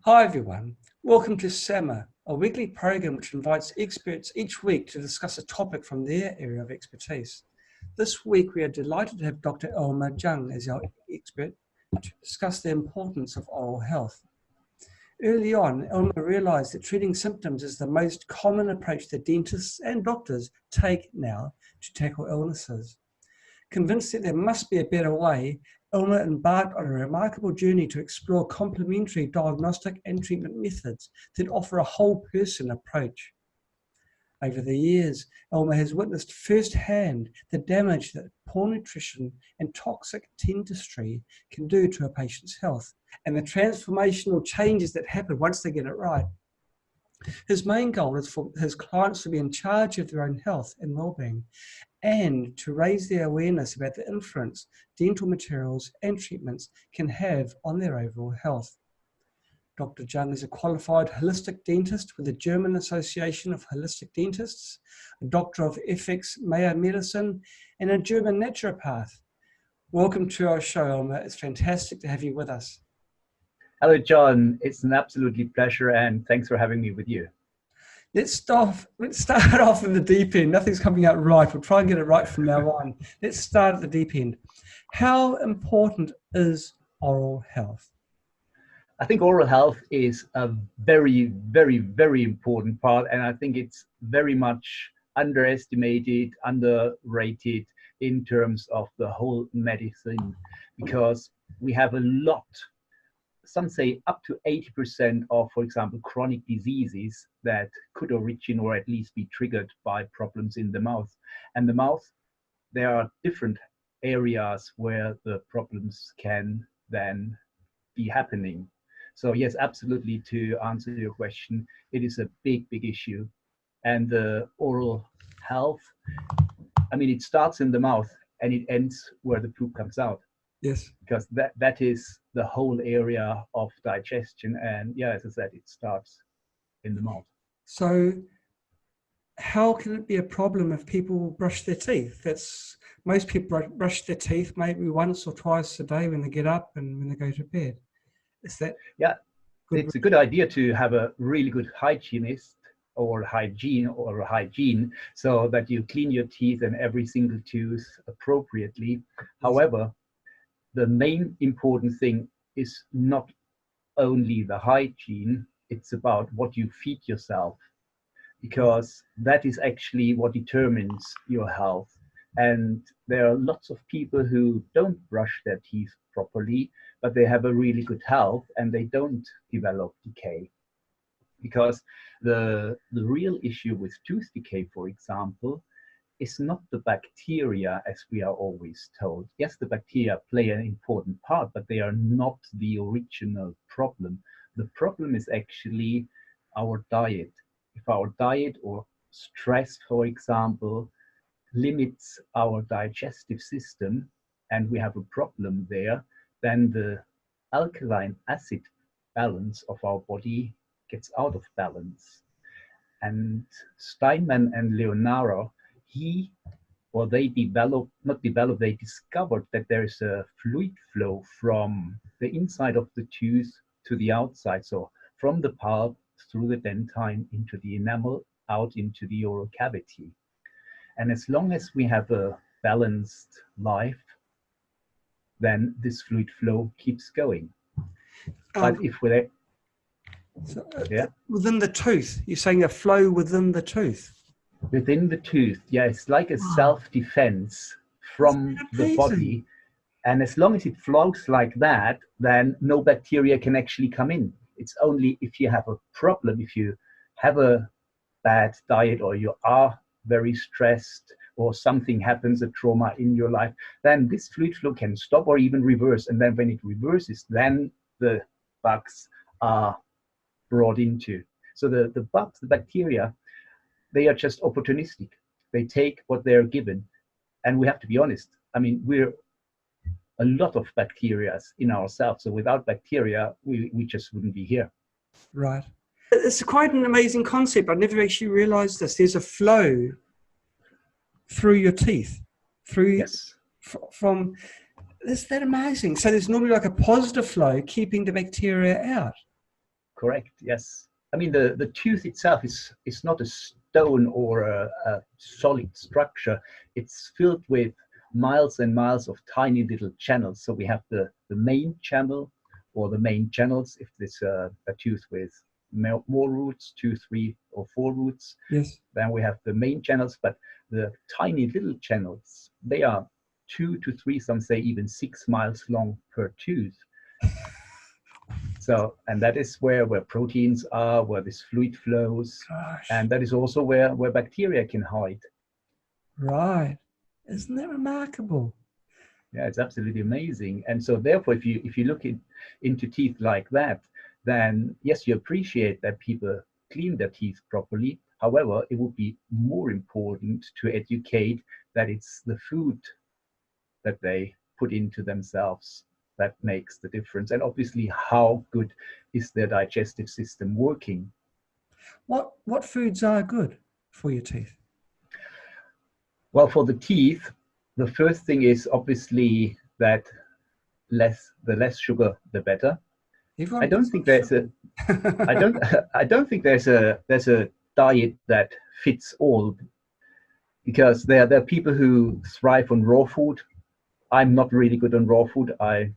Hi everyone, welcome to SAMA, a weekly program which invites experts each week to discuss a topic from their area of expertise. This week we are delighted to have Dr. Elmar Jung as our expert to discuss the importance of oral health. Early on, Elmar realised that treating symptoms is the most common approach that dentists and doctors take now to tackle illnesses. Convinced that there must be a better way, Elmar embarked on a remarkable journey to explore complementary diagnostic and treatment methods that offer a whole person approach. Over the years, Elmar has witnessed firsthand the damage that poor nutrition and toxic dentistry can do to a patient's health, and the transformational changes that happen once they get it right. His main goal is for his clients to be in charge of their own health and well-being, and to raise their awareness about the influence dental materials and treatments can have on their overall health. Dr. Jung is a qualified holistic dentist with the German Association of Holistic Dentists, a Doctor of Ethics, Mayo Medicine, and a German naturopath. Welcome to our show, Elmar. It's fantastic to have you with us. Hello, John. It's an absolutely pleasure, and thanks for having me with you. Let's start off in the deep end. Nothing's coming out right. We'll try and get it right from now on. Let's start at the deep end. How important is oral health? I think oral health is a very, very, very important part, and I think it's very much underestimated, underrated in terms of the whole medicine, because we have a lot. Some say up to 80% of, for example, chronic diseases that could originate or at least be triggered by problems in the mouth. And the mouth, there are different areas where the problems can then be happening. So yes, absolutely, to answer your question, it is a big, big issue. And the oral health, I mean, it starts in the mouth and it ends where the poop comes out. Yes. Because that is the whole area of digestion. And yeah, as I said, it starts in the mouth. So how can it be a problem if people brush their teeth? Most people brush their teeth maybe once or twice a day when they get up and when they go to bed. Is that? Yeah, it's a good idea to have a really good hygienist or hygiene, so that you clean your teeth and every single tooth appropriately. Yes. However, the main important thing is not only the hygiene, it's about what you feed yourself, because that is actually what determines your health. And there are lots of people who don't brush their teeth properly, but they have a really good health and they don't develop decay. Because the real issue with tooth decay, for example, is not the bacteria, as we are always told. Yes, the bacteria play an important part, but they are not the original problem. The problem is actually our diet. If our diet or stress, for example, limits our digestive system and we have a problem there, then the alkaline acid balance of our body gets out of balance. And Steinman and Leonara, they discovered that there is a fluid flow from the inside of the tooth to the outside. So from the pulp through the dentine into the enamel, out into the oral cavity. And as long as we have a balanced life, then this fluid flow keeps going. But if we're within the tooth, you're saying a flow within the tooth? Within the tooth, yeah, it's like a self-defense from the body. And as long as it flows like that, then no bacteria can actually come in. It's only if you have a problem, if you have a bad diet or you are very stressed or something happens, a trauma in your life, then this fluid flow can stop or even reverse. And then when it reverses, then the bugs are brought into. So the bugs, the bacteria, they are just opportunistic. They take what they're given. And we have to be honest. I mean, we're a lot of bacteria in ourselves. So without bacteria, we just wouldn't be here. Right. It's quite an amazing concept. I never actually realized this. There's a flow through your teeth. Yes. From, is that amazing? So there's normally like a positive flow keeping the bacteria out. Correct. Yes. I mean, the tooth itself is not a stone or a solid structure. It's filled with miles and miles of tiny little channels. So we have the main channel or the main channels if there's a tooth with more roots, 2, 3, or 4 roots. Yes. Then we have the main channels, but the tiny little channels, they are 2 to 3, some say even 6 miles long per tooth. So, and that is where proteins are, where this fluid flows, Gosh. and that is also where bacteria can hide. Right. Isn't that remarkable? Yeah, it's absolutely amazing. And so, therefore, if you look into teeth like that, then yes, you appreciate that people clean their teeth properly. However, it would be more important to educate that it's the food that they put into themselves that makes the difference. And obviously, how good is their digestive system working? What foods are good for your teeth? Well, for the teeth, the first thing is obviously that the less sugar, the better. I Everyone don't puts think on there's a I sugar. don't I don't think there's a diet that fits all, because there are people who thrive on raw food. I'm not really good on raw food. I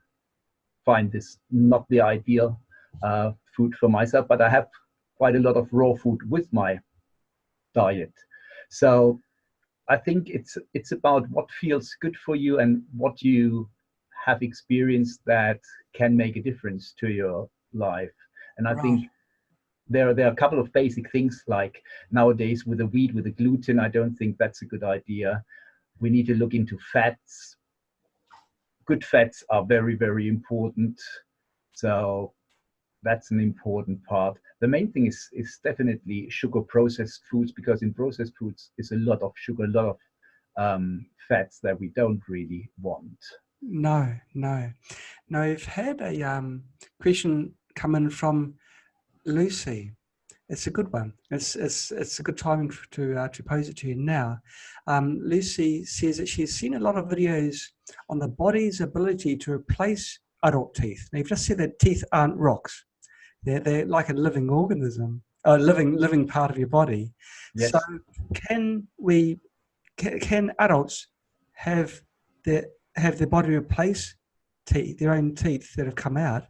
find this not the ideal food for myself, but I have quite a lot of raw food with my diet. So I think it's about what feels good for you and what you have experienced that can make a difference to your life. And I Right. think there are a couple of basic things, like nowadays with the wheat, with the gluten. I don't think that's a good idea. We need to look into fats. Good fats are very, very important. So that's an important part. The main thing is definitely sugar processed foods, because in processed foods is a lot of sugar, a lot of fats that we don't really want. No, no. No, I've had a question come in from Lucy. It's a good one. It's a good timing to pose it to you now. Lucy says that she's seen a lot of videos on the body's ability to replace adult teeth. Now, you've just said that teeth aren't rocks. They're like a living organism, a living part of your body. So Yes. can adults have their body replace their own teeth that have come out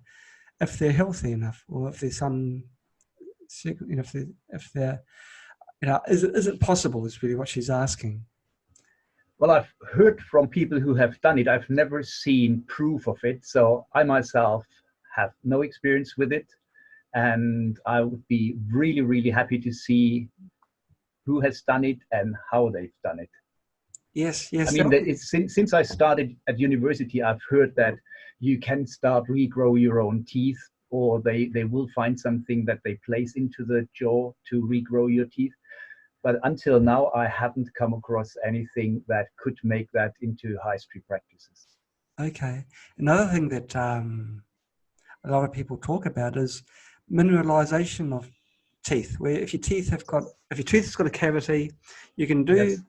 if they're healthy enough, or if there's some, if they're, is it possible? Is really what she's asking. Well, I've heard from people who have done it. I've never seen proof of it. So I myself have no experience with it. And I would be really, really happy to see who has done it and how they've done it. Yes, I yes, mean, since I started at university, I've heard that you can start regrow your own teeth, or they will find something that they place into the jaw to regrow your teeth. But until now, I haven't come across anything that could make that into high street practices. okay. Another thing that a lot of people talk about is mineralization of teeth. Where if your tooth has got a cavity, you can do Yes.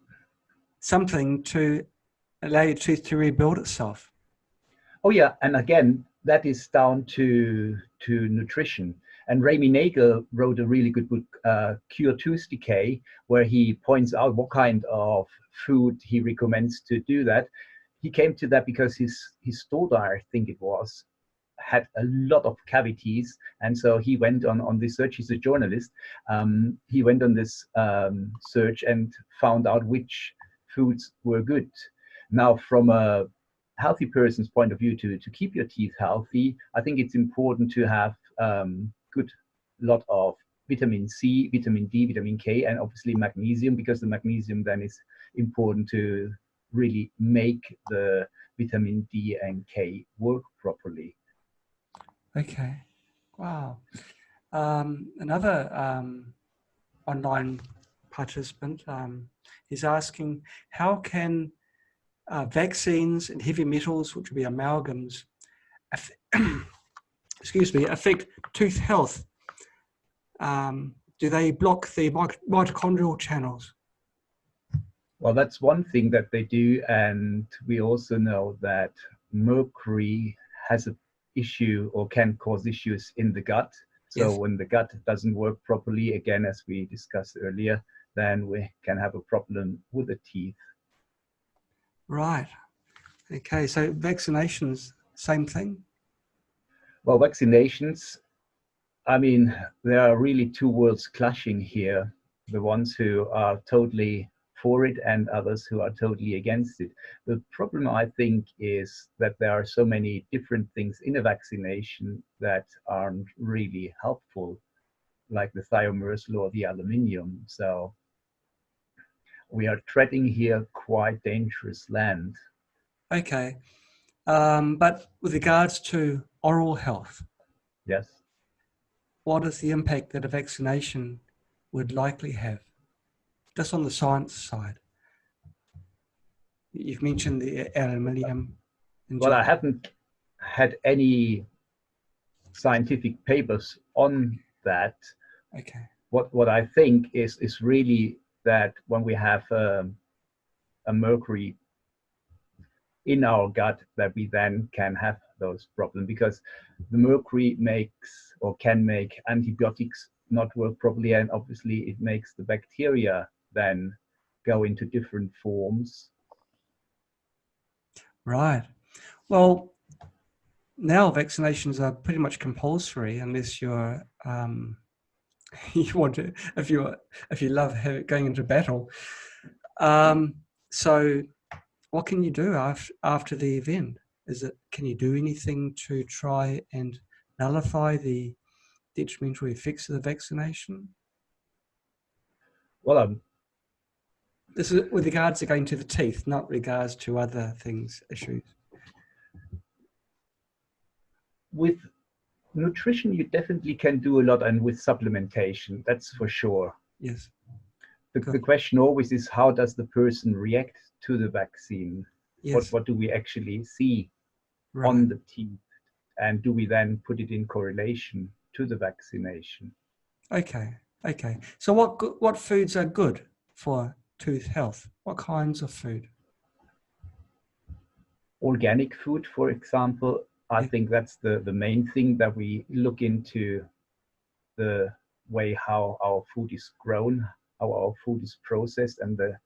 something to allow your tooth to rebuild itself. Oh yeah, and again, that is down to nutrition. And Ramy Nagel wrote a really good book, Cure Tooth Decay, where he points out what kind of food he recommends to do that. He came to that because his daughter, I think it was, had a lot of cavities, and so he went on this search. He's a journalist. He went on this search and found out which foods were good. Now, from a healthy person's point of view, to keep your teeth healthy, I think it's important to have good lot of vitamin C, vitamin D, vitamin K, and obviously magnesium, because the magnesium then is important to really make the vitamin D and K work properly. Okay. Wow. Another online participant is asking, how can vaccines and heavy metals, which would be amalgams, affect tooth health? Do they block the mitochondrial channels? Well, that's one thing that they do, and we also know that mercury has an issue or can cause issues in the gut. So Yes. when the gut doesn't work properly, again, as we discussed earlier, then we can have a problem with the teeth. Right. Okay. So vaccinations, same thing? Well, vaccinations, I mean, there are really two worlds clashing here. The ones who are totally for it and others who are totally against it. The problem, I think, is that there are so many different things in a vaccination that aren't really helpful, like the thimerosal or the aluminium. So we are treading here quite dangerous land. Okay. But with regards to oral health, Yes. what is the impact that a vaccination would likely have? Just on the science side. You've mentioned the aluminium Well, I injection. haven't had any scientific papers on that. Okay. What I think is really that when we have a mercury in our gut, that we then can have those problems, because the mercury makes or can make antibiotics not work properly, and obviously it makes the bacteria then go into different forms. Right. Well, now vaccinations are pretty much compulsory unless you're you want to, if you love going into battle. So what can you do after the event? Can you do anything to try and nullify the detrimental effects of the vaccination? Well, This is with regards to going to the teeth, not regards to other things, issues. with nutrition, you definitely can do a lot, and with supplementation, that's for sure. Yes. The question always is, how does the person react to the vaccine? Yes. What do we actually see Right. on the teeth? And do we then put it in correlation to the vaccination? Okay. Okay. So what foods are good for tooth health? What kinds of food? Organic food, for example, I Yeah. think that's the main thing, that we look into the way how our food is grown, how our food is processed, and the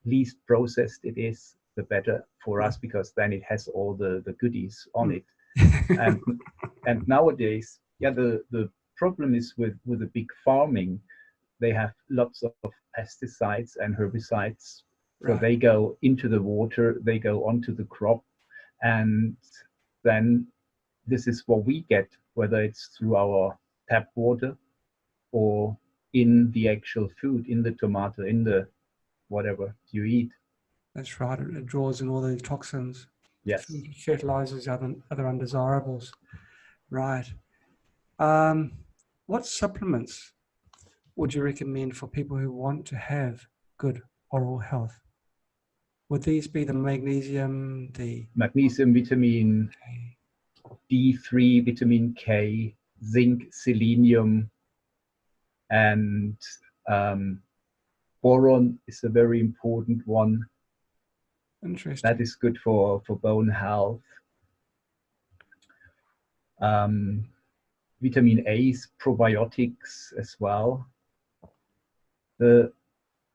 least processed it is, the better for us, because then it has all the goodies on it. And nowadays, yeah, the problem is with the big farming, they have lots of pesticides and herbicides. So Right. they go into the water, they go onto the crop, and then this is what we get, whether it's through our tap water or in the actual food, in the tomato, in the whatever you eat. That's right. It draws in all the toxins, Yes. fertilizers, other undesirables. Right. What supplements would you recommend for people who want to have good oral health? Would these be the magnesium, the Magnesium, vitamin D3, vitamin K, zinc, selenium, and boron is a very important one. interesting? That is good for bone health. Vitamin A's, probiotics as well. The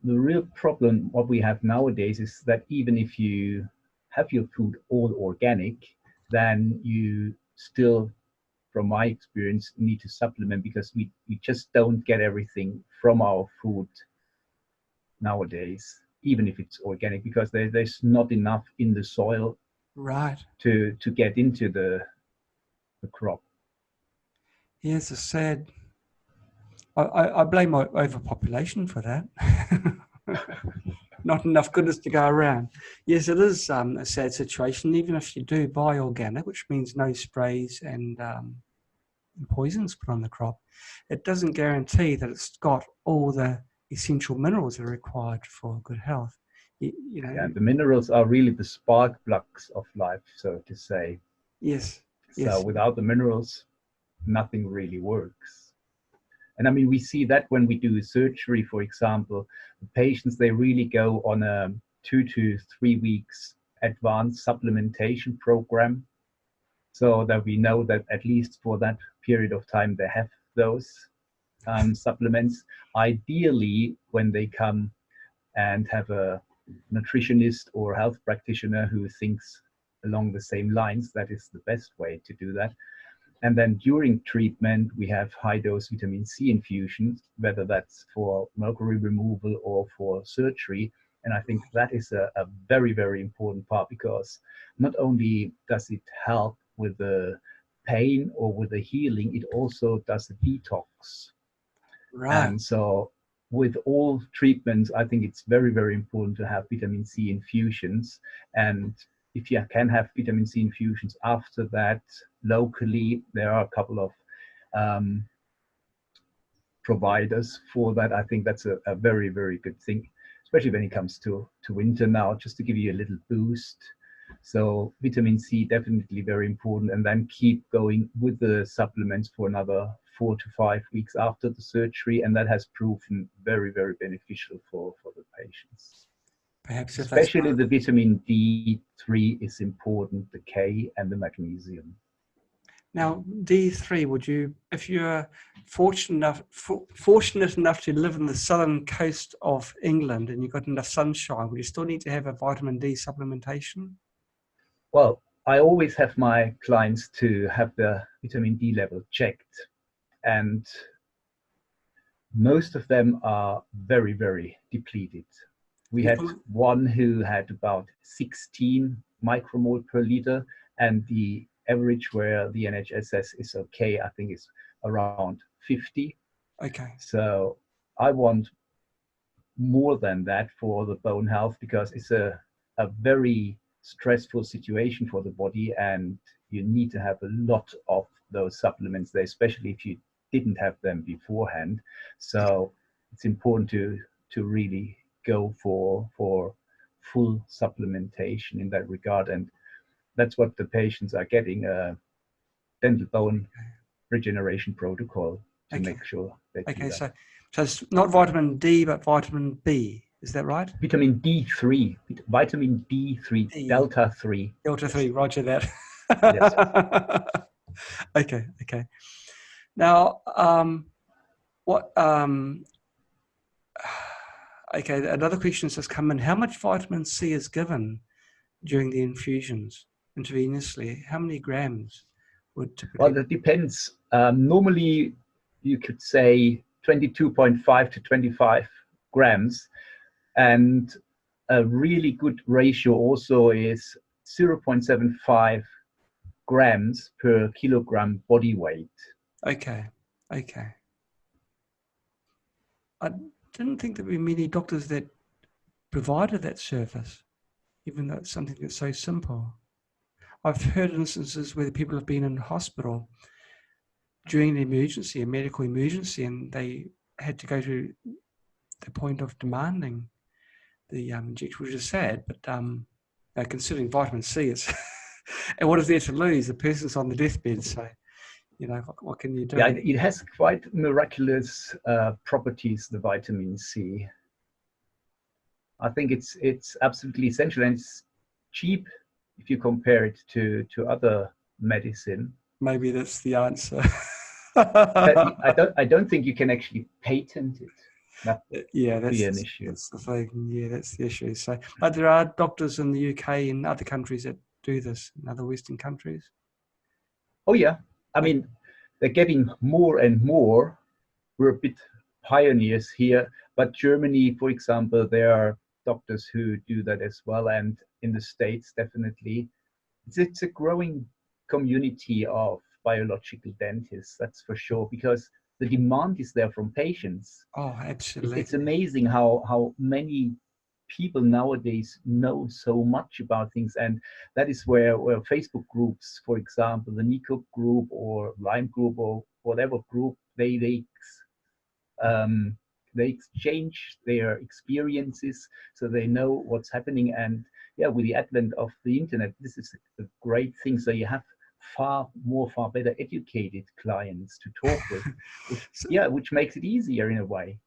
real problem what we have nowadays is that even if you have your food all organic, then you still, from my experience, need to supplement, because we just don't get everything from our food nowadays, even if it's organic, because there's not enough in the soil Right. to get into the crop. Yes, it's sad. I blame my overpopulation for that. Not enough goodness to go around. Yes, it is a sad situation. Even if you do buy organic, which means no sprays and poisons put on the crop, it doesn't guarantee that it's got all the essential minerals that are required for good health. You know. Yeah, the minerals are really the spark plugs of life, so to say. Yes. So Yes. without the minerals, nothing really works. And I mean, we see that when we do surgery, for example, the patients, they really go on a 2 to 3 weeks advanced supplementation program, so that we know that at least for that period of time, they have those supplements. Ideally, when they come and have a nutritionist or health practitioner who thinks along the same lines, that is the best way to do that. And then during treatment, we have high dose vitamin C infusions, whether that's for mercury removal or for surgery. And I think that is a very, very important part, because not only does it help with the pain or with the healing, it also does the detox. Right. And so with all treatments, I think it's very, very important to have vitamin C infusions. And if you can have vitamin C infusions after that locally, there are a couple of providers for that. I think that's a very, very good thing, especially when it comes to winter now, just to give you a little boost. So vitamin C, definitely very important. And then keep going with the supplements for another 4 to 5 weeks after the surgery. And that has proven very, very beneficial for the patients. Perhaps if Especially the vitamin D3 is important, the K and the magnesium. Now, D3, would you, if you're fortunate enough to live in the southern coast of England and you've got enough sunshine, would you still need to have a vitamin D supplementation? Well, I always have my clients to have the vitamin D level checked, and most of them are very, very depleted. We had one who had about 16 micromole per liter, and the average where the NHS says is okay, I think is around 50. Okay. So I want more than that for the bone health, because it's a very stressful situation for the body, and you need to have a lot of those supplements there, especially if you didn't have them beforehand. So it's important to really go for full supplementation in that regard, and that's what the patients are getting, a dental bone regeneration protocol to make sure they do that. So it's not vitamin D, but vitamin B. Is that right? Vitamin D3, vitamin D3, delta 3. Delta 3, roger that. Yes. Okay. Now, another question has come in. How much vitamin C is given during the infusions intravenously? How many grams would typically? Well, that depends. Normally, you could say 22.5 to 25 grams. And a really good ratio also is 0.75 grams per kilogram body weight. Okay. I didn't think there were many doctors that provided that service, even though it's something that's so simple. I've heard instances where people have been in hospital during an emergency, a medical emergency, and they had to go to the point of demanding the injection, which is sad, but considering vitamin C is, and what is there to lose? The person's on the deathbed, so, what can you do? Yeah, it has quite miraculous properties, the vitamin C. I think it's absolutely essential, and it's cheap if you compare it to other medicine. Maybe that's the answer. I don't think you can actually patent it. That that's be an issue. That's the thing. Yeah, that's the issue. So, but there are doctors in the UK and other countries that do this, in other Western countries. Oh yeah, I mean, they're getting more and more. We're a bit pioneers here, but Germany, for example, there are doctors who do that as well, and in the States, definitely, it's a growing community of biological dentists. That's for sure, because the demand is there from patients. Oh, absolutely. It's amazing how many people nowadays know so much about things, and that is where Facebook groups, for example, the Nico group or Lyme group or whatever group, they exchange their experiences, so they know what's happening. And yeah, with the advent of the internet, this is a great thing. So you have far better educated clients to talk with, which makes it easier in a way.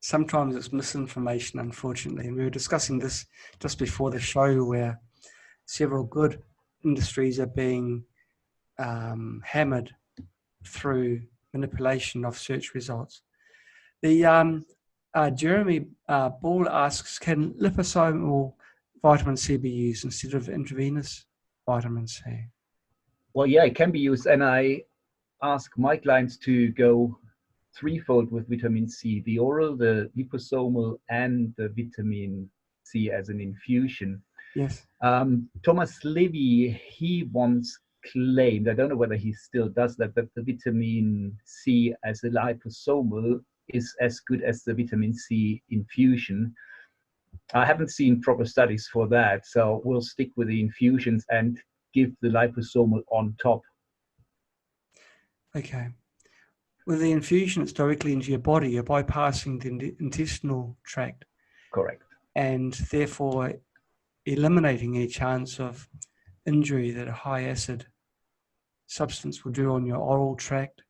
Sometimes it's misinformation, unfortunately. And we were discussing this just before the show, where several good industries are being hammered through manipulation of search results. The Jeremy Ball asks, can liposomal vitamin C be used instead of intravenous vitamin C? Well, yeah, it can be used, and I ask my clients to go threefold with vitamin C: the oral, the liposomal, and the vitamin C as an infusion. Yes. Thomas Levy, he once claimed, I don't know whether he still does that, that the vitamin C as a liposomal is as good as the vitamin C infusion. I haven't seen proper studies for that, so we'll stick with the infusions and give the liposomal on top. Okay. With the infusion, it's directly into your body. You're bypassing the intestinal tract. Correct. And therefore eliminating any chance of injury that a high acid substance will do on your oral tract.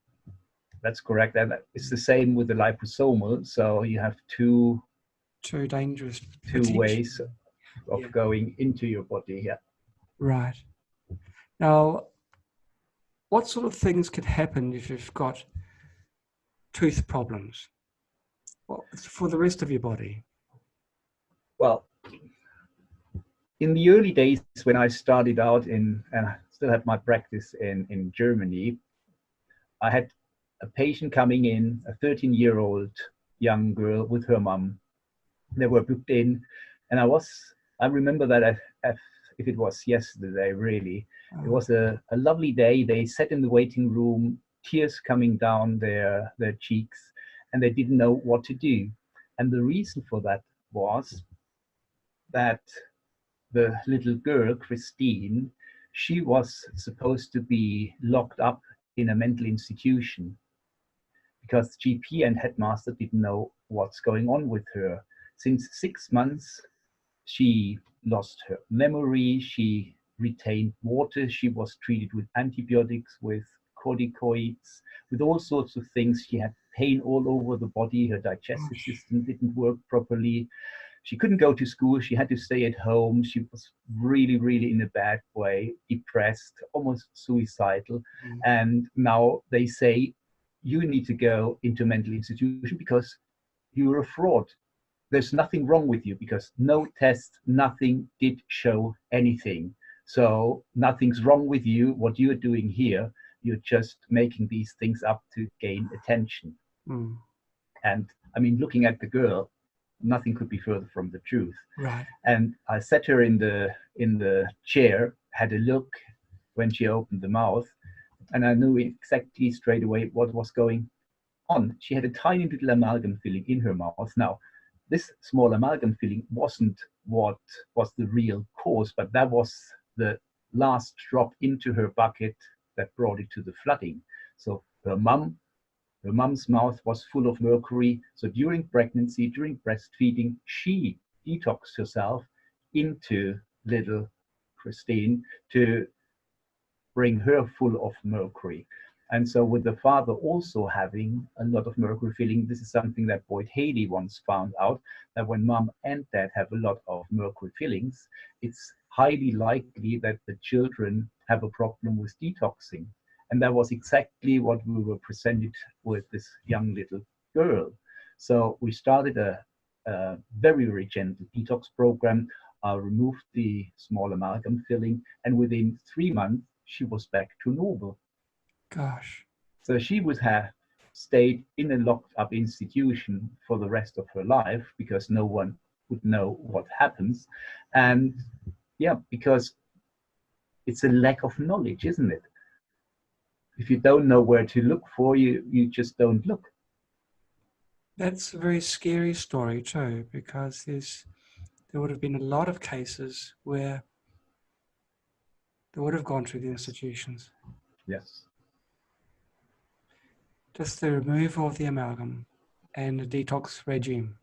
That's correct. And it's the same with the liposomal. So you have two dangerous ways of going into your body. Yeah. Right. Now, what sort of things could happen if you've got tooth problems for the rest of your body? Well, in the early days when I started out and I still had my practice in Germany, I had a patient coming in, a 13-year-old young girl with her mom. They were booked in, and I remember that if it was yesterday, really. It was a lovely day. They sat in the waiting room, tears coming down their cheeks, and they didn't know what to do. And the reason for that was that the little girl, Christine, she was supposed to be locked up in a mental institution because GP and headmaster didn't know what's going on with her. Since 6 months, she lost her memory, she retained water, she was treated with antibiotics, with corticoids, with all sorts of things. She had pain all over the body, her digestive system didn't work properly. She couldn't go to school, she had to stay at home. She was really, really in a bad way, depressed, almost suicidal. And now they say, you need to go into a mental institution because you're a fraud. There's nothing wrong with you because no test, nothing did show anything. So nothing's wrong with you. What you're doing here, you're just making these things up to gain attention. And I mean, looking at the girl, nothing could be further from the truth. Right. And I sat her in the chair, had a look when she opened the mouth, and I knew exactly straight away what was going on. She had a tiny little amalgam filling in her mouth. Now, this small amalgam filling wasn't what was the real cause, but that was the last drop into her bucket that brought it to the flooding. So her mom's mouth was full of mercury. So during pregnancy, during breastfeeding, she detoxed herself into little Christine to bring her full of mercury. And so with the father also having a lot of mercury filling, this is something that Boyd Haley once found out, that when mom and dad have a lot of mercury fillings, it's highly likely that the children have a problem with detoxing. And that was exactly what we were presented with this young little girl. So we started a very, very gentle detox program, removed the small amalgam filling, and within 3 months, she was back to normal. Gosh. So she would have stayed in a locked up institution for the rest of her life because no one would know what happens. And yeah, because it's a lack of knowledge, isn't it? If you don't know where to look for, you just don't look. That's a very scary story too, because there would have been a lot of cases where they would have gone through the institutions. Yes. Just the removal of the amalgam and the detox regime.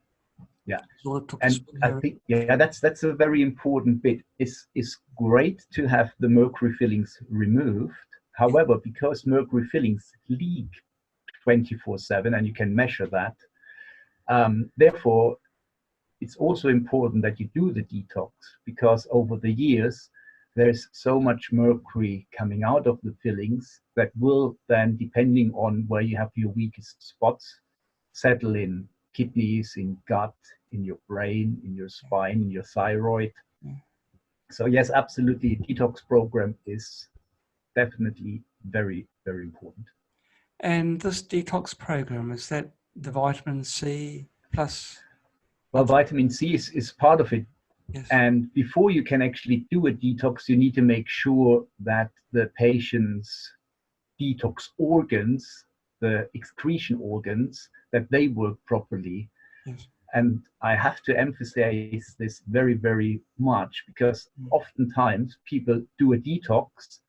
Yeah. So and I think that's a very important bit. It's great to have the mercury fillings removed. However, because mercury fillings leak 24/7, and you can measure that, therefore it's also important that you do the detox, because over the years there's so much mercury coming out of the fillings that will then, depending on where you have your weakest spots, settle in kidneys, in gut, in your brain, in your spine, in your thyroid. So yes, absolutely, detox program is definitely very, very important. And this detox program, is that the vitamin C plus? Well, vitamin C is part of it. Yes. And before you can actually do a detox, you need to make sure that the patient's detox organs, the excretion organs, that they work properly. Yes. And I have to emphasize this very, very much, because oftentimes people do a detox,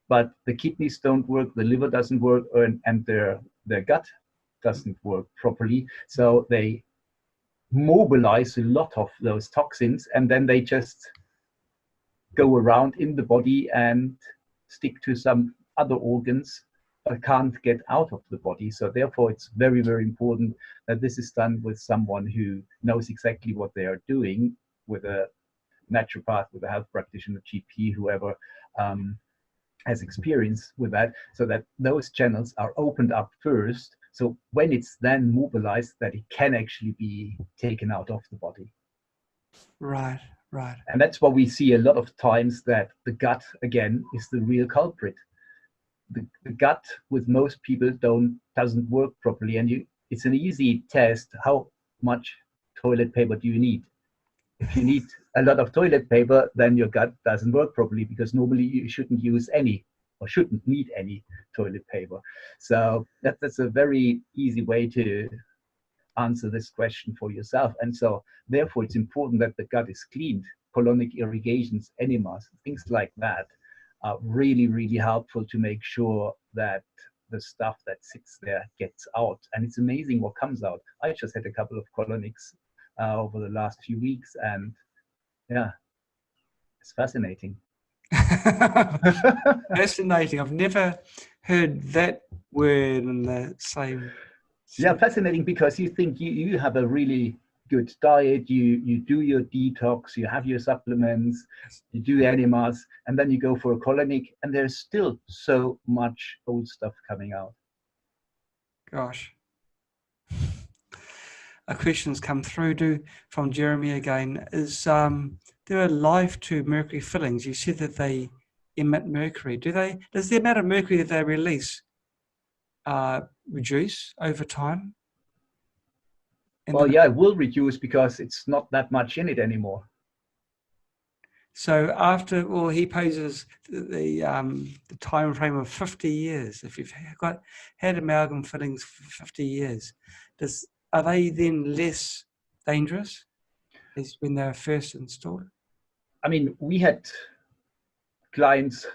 but the kidneys don't work, the liver doesn't work, and their gut doesn't work properly. So they mobilize a lot of those toxins, and then they just go around in the body and stick to some other organs, but can't get out of the body. So therefore, it's very, very important that this is done with someone who knows exactly what they are doing, with a naturopath, with a health practitioner, GP, whoever has experience with that, so that those channels are opened up first. So when it's then mobilized, that it can actually be taken out of the body. Right, right. And that's why we see a lot of times that the gut, again, is the real culprit. The gut with most people doesn't work properly. And it's an easy test. How much toilet paper do you need? If you need a lot of toilet paper, then your gut doesn't work properly, because normally you shouldn't use any, or shouldn't need any toilet paper. So that's a very easy way to answer this question for yourself. And so therefore it's important that the gut is cleaned. Colonic irrigations, enemas, things like that are really, really helpful to make sure that the stuff that sits there gets out. And it's amazing what comes out. I just had a couple of colonics over the last few weeks, and yeah, it's fascinating. Fascinating. I've never heard that word in the same. Yeah, fascinating, because you think you have a really good diet, you do your detox, you have your supplements, you do enemas, and then you go for a colonic, and there's still so much old stuff coming out. Gosh. A question's come through from Jeremy again. Is there a life to mercury fillings? You said that they emit mercury. Does the amount of mercury that they release reduce over time? Well, yeah, it will reduce, because it's not that much in it anymore. So he poses the time frame of 50 years. If you've had amalgam fillings for 50 years, are they then less dangerous as when they're first installed? I mean, we had clients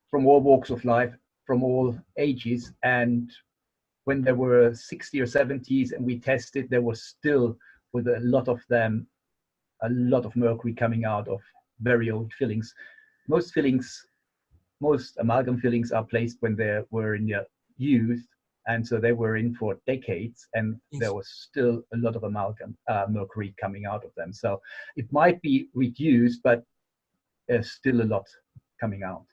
from all walks of life, from all ages, and when there were 60 or 70s and we tested, there was still, with a lot of them, a lot of mercury coming out of very old fillings. Most amalgam fillings are placed when they were in their youth, and so they were in for decades, and yes, there was still a lot of amalgam mercury coming out of them. So it might be reduced, but there's still a lot coming out.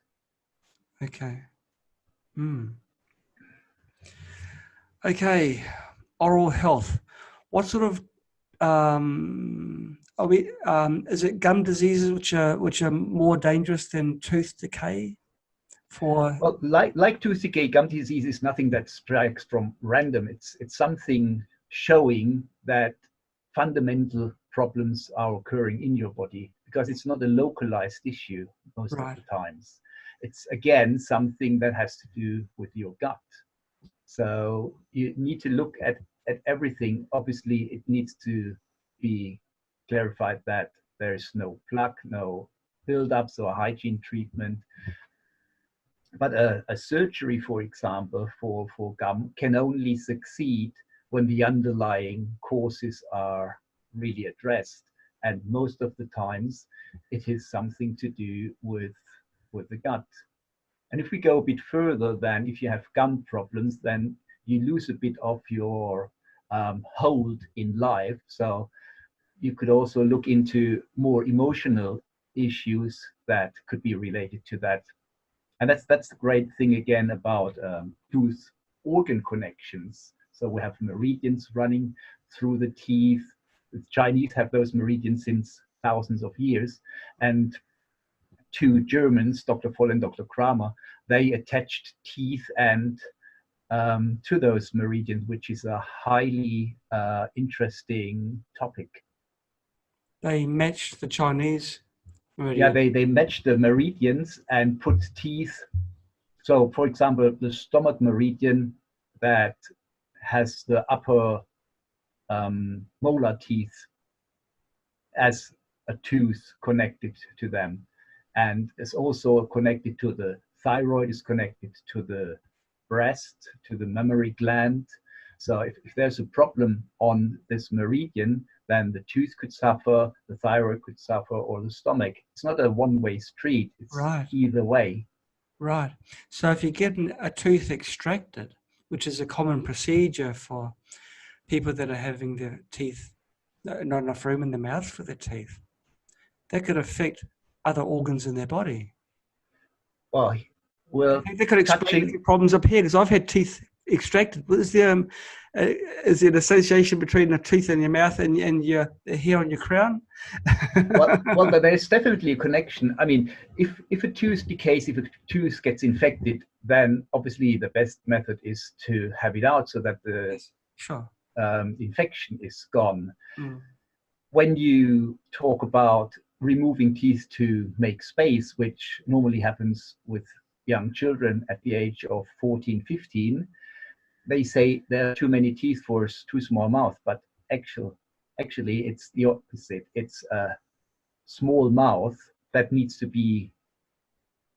Okay. Okay, oral health. What sort of is it gum diseases which are more dangerous than tooth decay? Well, like tooth decay, gum disease is nothing that strikes from random. It's something showing that fundamental problems are occurring in your body, because it's not a localized issue most of the times. It's, again, something that has to do with your gut. So you need to look at everything. Obviously, it needs to be clarified that there's no plaque, no buildups or hygiene treatment. But a surgery, for example, for gum can only succeed when the underlying causes are really addressed. And most of the times, it is something to do with the gut. And if we go a bit further, then if you have gum problems, then you lose a bit of your hold in life. So you could also look into more emotional issues that could be related to that. And that's the great thing again about tooth organ connections. So we have meridians running through the teeth. The Chinese have those meridians since thousands of years. And two Germans, Dr. Voll and Dr. Kramer, they attached teeth and to those meridians, which is a highly interesting topic. They matched the Chinese Yeah, meridian. they matched the meridians and put teeth. So, for example, the stomach meridian that has the upper molar teeth as a tooth connected to them, and is also connected to the thyroid, is connected to the breast, to the mammary gland. So if there's a problem on this meridian, then the tooth could suffer, the thyroid could suffer, or the stomach. It's not a one-way street. It's Right. either way. Right. So if you get a tooth extracted, which is a common procedure for people that are having their teeth, not enough room in the mouth for their teeth, that could affect other organs in their body. Well, we're That could explain the problems up here, because I've had teeth extracted. Is there an association between the tooth in your mouth and the hair on your crown? well, there's definitely a connection. I mean, if a tooth decays, if a tooth gets infected, then obviously the best method is to have it out so that the Yes, sure. Infection is gone. Mm. When you talk about removing teeth to make space, which normally happens with young children at the age of 14, 15, they say there are too many teeth for a too small mouth, but actually it's the opposite. It's a small mouth that needs to be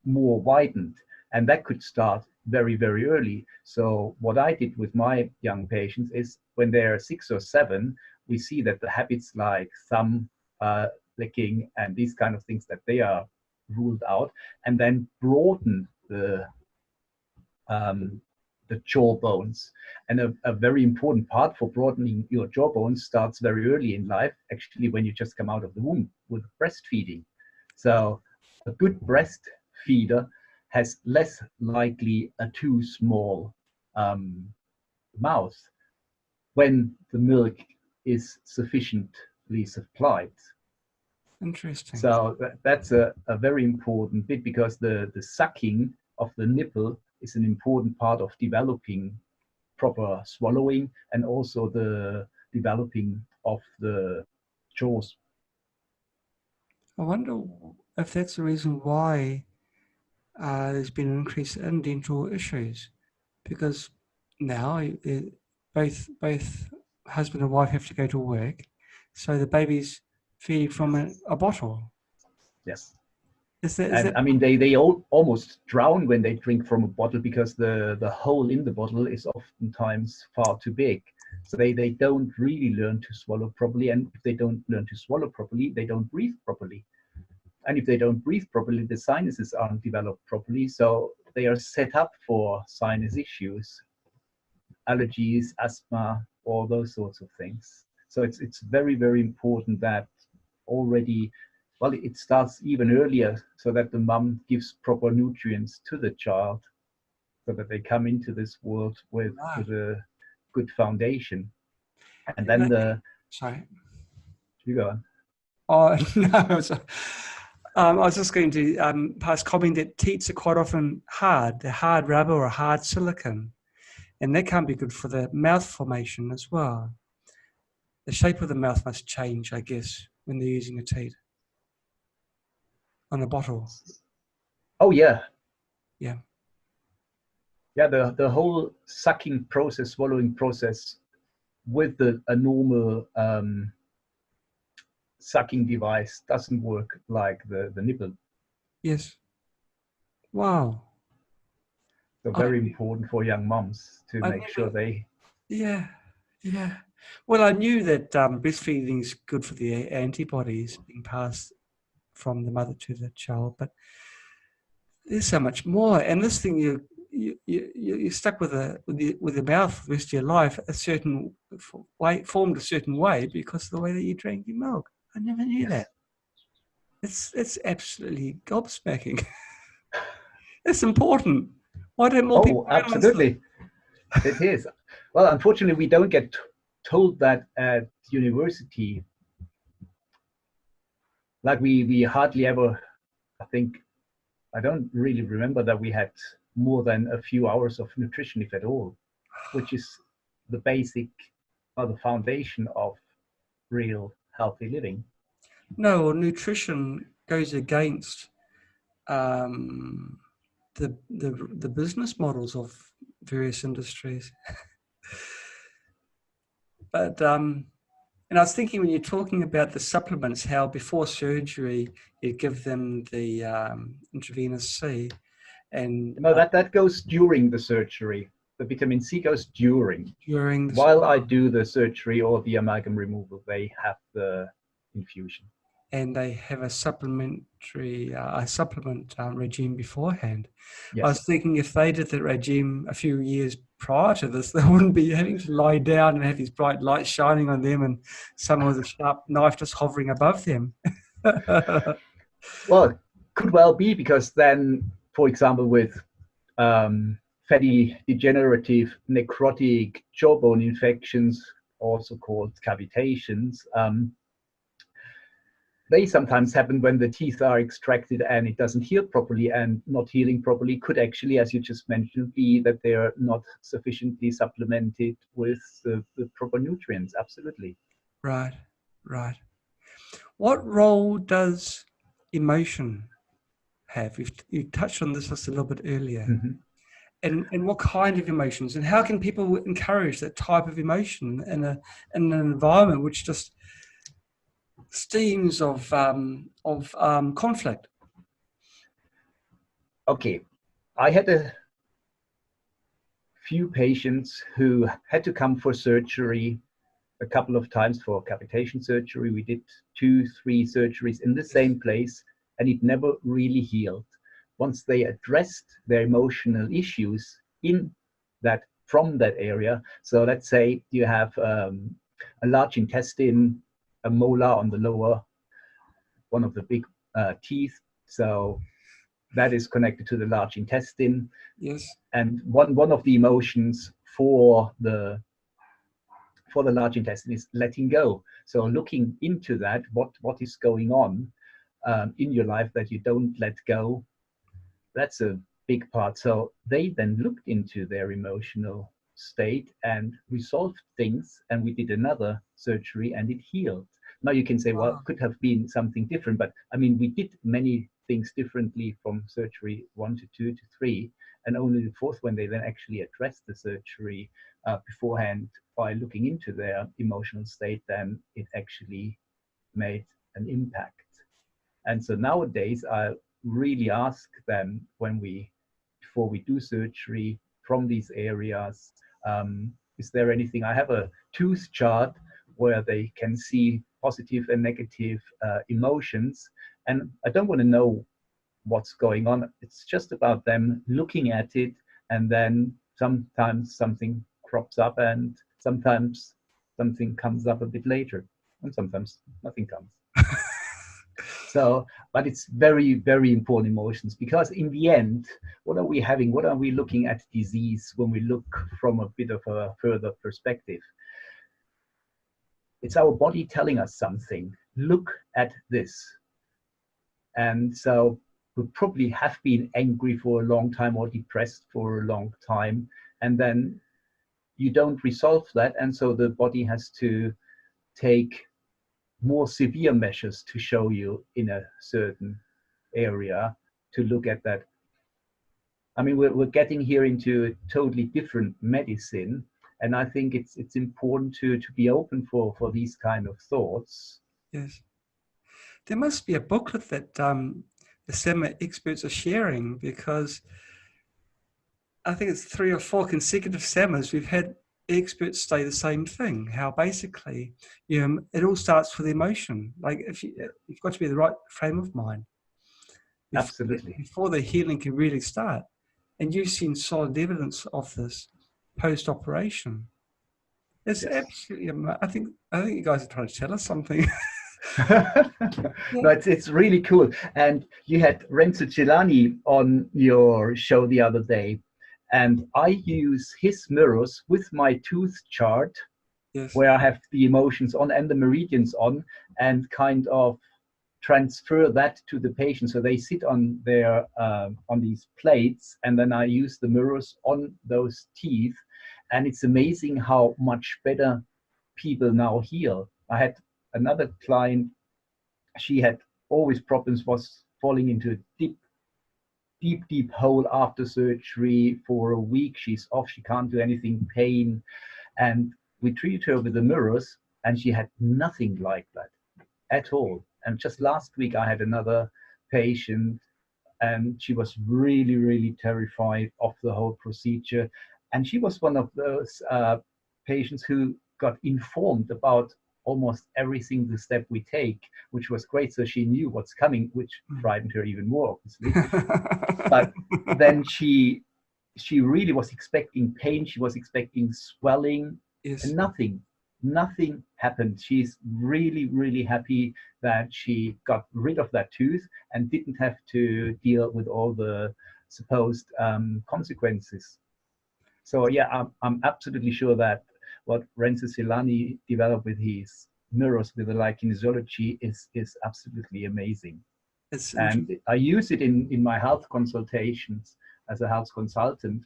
more widened, and that could start very, very early. So what I did with my young patients is when they're 6 or 7, we see that the habits like thumb licking and these kind of things, that they are ruled out, and then broaden the jaw bones. And a very important part for broadening your jaw bones starts very early in life, actually when you just come out of the womb with breastfeeding. So a good breastfeeder has less likely a too small mouth when the milk is sufficiently supplied. Interesting. So that's a very important bit, because the sucking of the nipple is an important part of developing proper swallowing and also the developing of the jaws. I wonder if that's the reason why there's been an increase in dental issues, because now both husband and wife have to go to work, so the baby's feeding from a bottle. Yes. Is that And I mean, they all almost drown when they drink from a bottle, because the hole in the bottle is oftentimes far too big. So they don't really learn to swallow properly. And if they don't learn to swallow properly, they don't breathe properly. And if they don't breathe properly, the sinuses aren't developed properly. So they are set up for sinus issues, allergies, asthma, all those sorts of things. So it's very, very important that already, well, it starts even earlier, so that the mom gives proper nutrients to the child, so that they come into this world with a good foundation. And then sorry. You go on. Oh, no. I was just going to pass comment that teats are quite often hard. They're hard rubber or hard silicon, and that can't be good for the mouth formation as well. The shape of the mouth must change, I guess, when they're using a teat on a bottle. Oh, yeah. Yeah. Yeah, the whole sucking process, swallowing process with a normal sucking device doesn't work like the nipple. Yes. Wow. So very important for young moms to make sure they... Yeah, yeah. Well, I knew that breastfeeding is good for the antibodies being passed from the mother to the child, but there's so much more. And this thing, you're stuck with the mouth the rest of your life, a certain way, formed a certain way because of the way that you drank your milk. I never knew that. It's absolutely gobsmacking. It's important. Why don't more people Oh, realize this? absolutely. It is. Well, unfortunately, we don't get told that at university. Like we hardly ever, I think, I don't really remember that we had more than a few hours of nutrition, if at all, which is the basic or the foundation of real healthy living. No, well, nutrition goes against um, the business models of various industries. But and I was thinking when you're talking about the supplements, how before surgery you give them the intravenous C, and No, that goes during the surgery. The vitamin C goes during. during the While I do the surgery or the amalgam removal, they have the infusion. and they have a supplementary a supplement regime beforehand. I was Yes. thinking if they did that regime a few years prior to this, they wouldn't be having to lie down and have these bright lights shining on them and someone with a sharp knife just hovering above them. Well, it could well be because then, for example, with fatty degenerative necrotic jawbone infections, also called cavitations, they sometimes happen when the teeth are extracted and it doesn't heal properly, and not healing properly could actually, as you just mentioned, be that they are not sufficiently supplemented with the proper nutrients. Absolutely. Right, right. What role does emotion have? You touched on this just a little bit earlier. Mhm. And what kind of emotions? And how can people encourage that type of emotion in an environment which just steams of conflict? Okay, I had a few patients who had to come for surgery a couple of times for cavitation surgery. We did 2, 3 surgeries in the same place, and it never really healed. Once they addressed their emotional issues in that from that area, so let's say you have a large intestine, a molar on the lower, one of the big teeth, so that is connected to the large intestine, Yes. and one of the emotions for the large intestine is letting go. So looking into that, what is going on in your life that you don't let go, that's a big part. So they then looked into their emotional state and resolved things, and we did another surgery and it healed. Now you can say, well, it Wow. could have been something different, but I mean, we did many things differently from surgery 1 to 2 to 3, and only the fourth when they then actually addressed the surgery beforehand by looking into their emotional state, then it actually made an impact. And so nowadays, I really ask them before we do surgery from these areas, is there anything? I have a tooth chart where they can see positive and negative emotions. And I don't want to know what's going on. It's just about them looking at it, and then sometimes something crops up, and sometimes something comes up a bit later, and sometimes nothing comes. So, but it's very, very important emotions, because in the end, what are we having? What are we looking at disease when we look from a bit of a further perspective? It's our body telling us something. Look at this. And so we probably have been angry for a long time or depressed for a long time. And then you don't resolve that. And so the body has to take more severe measures to show you in a certain area to look at that. I mean, we're getting here into a totally different medicine, and I think it's important to be open for these kind of thoughts. Yes. There must be a booklet that the SEMA experts are sharing, because I think it's 3 or 4 consecutive SEMAs we've had experts say the same thing. How basically, it all starts with emotion. Like you've got to be in the right frame of mind Absolutely. before the healing can really start. And you've seen solid evidence of this post-operation. It's Yes. absolutely. I think you guys are trying to tell us something. No, it's really cool. And you had Renzo Celani on your show the other day, and I use his mirrors with my tooth chart Yes. where I have the emotions on and the meridians on, and kind of transfer that to the patient. So they sit on their on these plates, and then I use the mirrors on those teeth, and it's amazing how much better people now heal. I had another client. She had always problems, was falling into a deep hole after surgery for a week. She's off, she can't do anything, pain. And we treated her with the mirrors, and she had nothing like that at all. And just last week, I had another patient, and she was really terrified of the whole procedure. And she was one of those patients who got informed about almost every single step we take, which was great. So she knew what's coming, which frightened her even more, obviously. But then she really was expecting pain. She was expecting swelling, Yes. and nothing happened. She's really happy that she got rid of that tooth and didn't have to deal with all the supposed consequences. So yeah, I'm absolutely sure that what Renzo Celani developed with his mirrors with the light kinesiology is absolutely amazing. It's And I use it in my health consultations as a health consultant.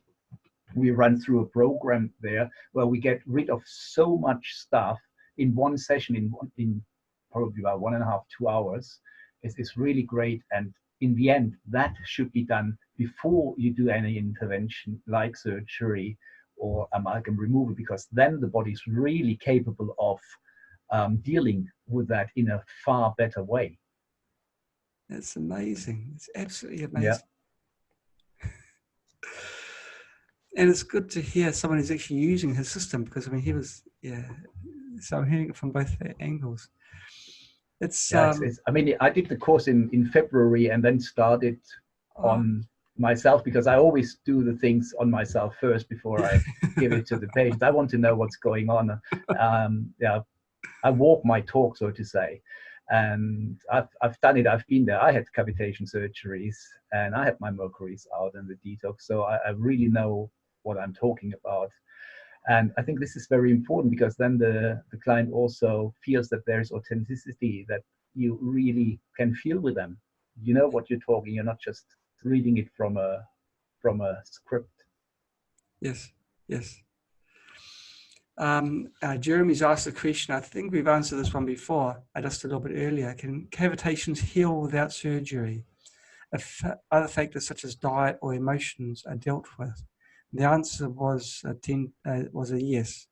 We run through a program there where we get rid of so much stuff in one session, in probably about 1.5, 2 hours. It's really great. And in the end, that should be done before you do any intervention like surgery or amalgam removal, because then the body is really capable of dealing with that in a far better way. It's amazing. It's absolutely Yeah. amazing. And it's good to hear someone who's actually using his system, because I mean, he was, so I'm hearing it from both angles. It's, Yeah, I mean, I did the course in February and then started on myself, because I always do the things on myself first before I give it to the patient. I want to know what's going on. Yeah, I walk my talk, so to say. And I've done it. I've been there. I had cavitation surgeries, and I had my mercuries out and the detox. So I really know what I'm talking about. And I think this is very important, because then the client also feels that there's authenticity, that you really can feel with them. You know what you're talking. You're not just reading it from a script. yes. Jeremy's asked a question. I think we've answered this one before, just a little bit earlier. Can cavitations heal without surgery if other factors such as diet or emotions are dealt with? The answer was a yes.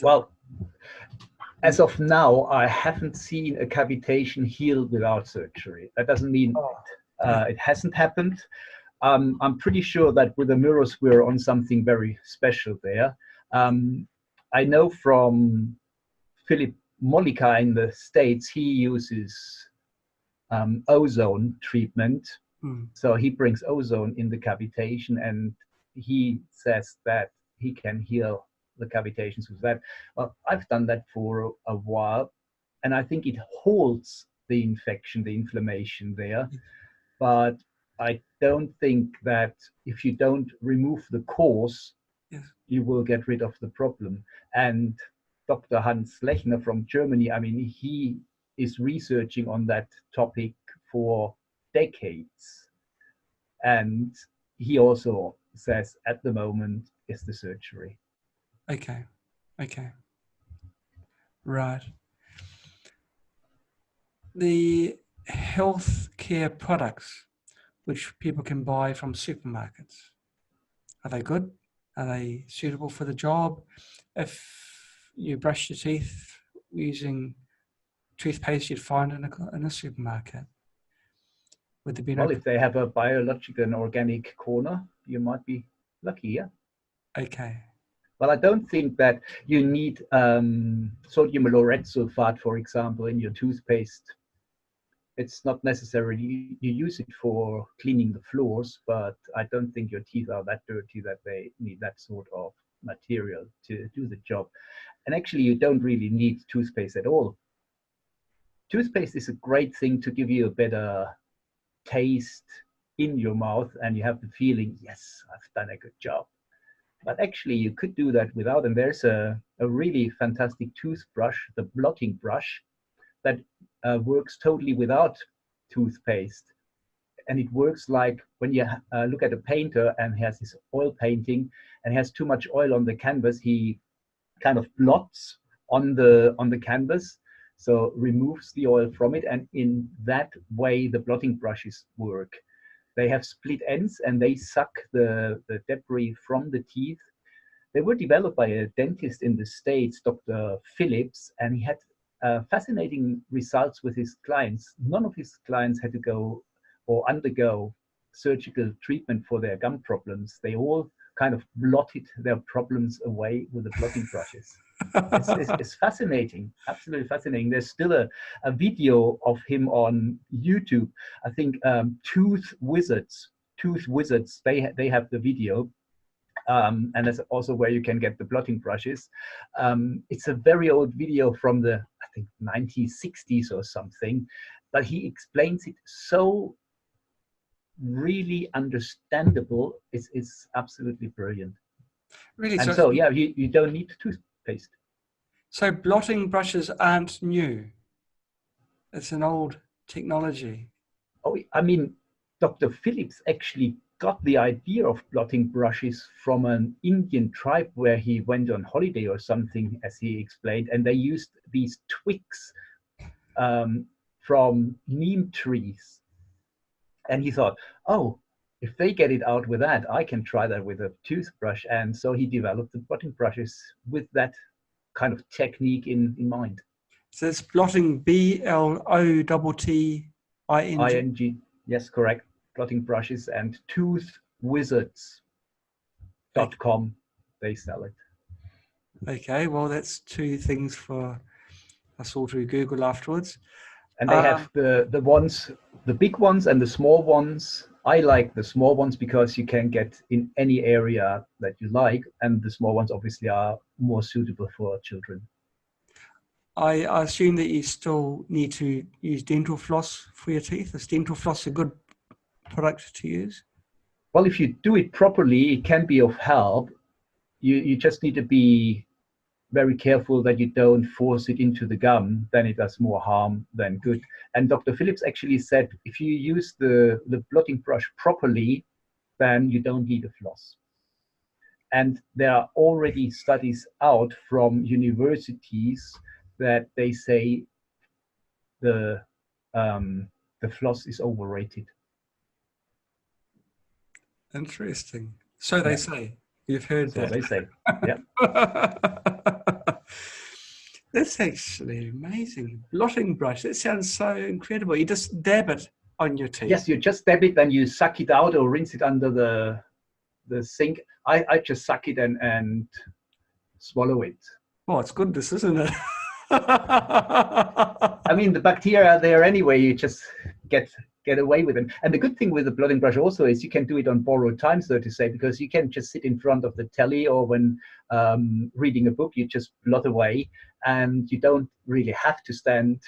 Well, as of now, I haven't seen a cavitation healed without surgery. That doesn't mean it hasn't happened. I'm pretty sure that with the mirrors, we're on something very special there. I know from Philip Mollica in the States, he uses ozone treatment. So he brings ozone in the cavitation, and he says that he can heal the cavitations with that. Well, I've done that for a while, and I think it holds the infection, the inflammation there. But I don't think that if you don't remove the cause, you will get rid of the problem. And Dr. Hans Lechner from Germany, I mean, he is researching on that topic for decades. And he also says at the moment is the surgery. Okay. Right. The healthcare products which people can buy from supermarkets, are they good? Are they suitable for the job? If you brush your teeth using toothpaste you'd find in a supermarket, would there be no? Well, if they have a biological and organic corner, you might be lucky, yeah. Okay. Well, I don't think that you need sodium lauryl sulfate, for example, in your toothpaste. It's not necessarily you use it for cleaning the floors, but I don't think your teeth are that dirty that they need that sort of material to do the job. And actually, you don't really need toothpaste at all. toothpaste is a great thing to give you a better taste in your mouth, and you have the feeling, yes, I've done a good job. But actually, you could do that without. And there's a really fantastic toothbrush, the blotting brush, that works totally without toothpaste. And it works like when you look at a painter and he has his oil painting and he has too much oil on the canvas, he kind of blots on the canvas, so removes the oil from it. And in that way, the blotting brushes work. They have split ends and they suck the debris from the teeth. They were developed by a dentist in the States, Dr. Phillips, and he had fascinating results with his clients. None of his clients had to go or undergo surgical treatment for their gum problems. They all kind of blotted their problems away with the blotting brushes. It's fascinating, absolutely fascinating. There's still a video of him on YouTube. I think Tooth Wizards, they have the video. And that's also where you can get the blotting brushes. It's a very old video from the, I think, 1960s or something, but he explains it so really understandable. It's absolutely brilliant. Really? And so yeah, you don't need toothpaste. So blotting brushes aren't new. It's an old technology. Oh, I mean, Dr. Phillips actually got the idea of blotting brushes from an Indian tribe where he went on holiday or something, as he explained, and they used these twigs from neem trees. And he thought, oh, if they get it out with that, I can try that with a toothbrush. And so he developed the blotting brushes with that kind of technique in mind. So it's blotting, BLOTTING. ING, yes, correct. Blotting brushes, and toothwizards.com, they sell it. Okay, well, that's two things for us all to Google afterwards. And they have the ones, the big ones and the small ones. I like the small ones because you can get in any area that you like, and the small ones obviously are more suitable for children. I assume that you still need to use dental floss for your teeth. Is dental floss a good product to use? Well, if you do it properly, it can be of help. You just need to be very careful that you don't force it into the gum, then it does more harm than good. And Dr. Phillips actually said, if you use the blotting brush properly, then you don't need a floss. And there are already studies out from universities that they say the floss is overrated. Interesting. So they say. You've heard that. So they say, yeah. That's actually amazing. Blotting brush. That sounds so incredible. You just dab it on your teeth. Yes, you just dab it and you suck it out or rinse it under the sink. I just suck it and swallow it. Oh, it's goodness, isn't it? I mean, the bacteria are there anyway. You just get away with them. And the good thing with the blotting brush also is you can do it on borrowed time, so to say, because you can just sit in front of the telly or when reading a book, you just blot away, and you don't really have to stand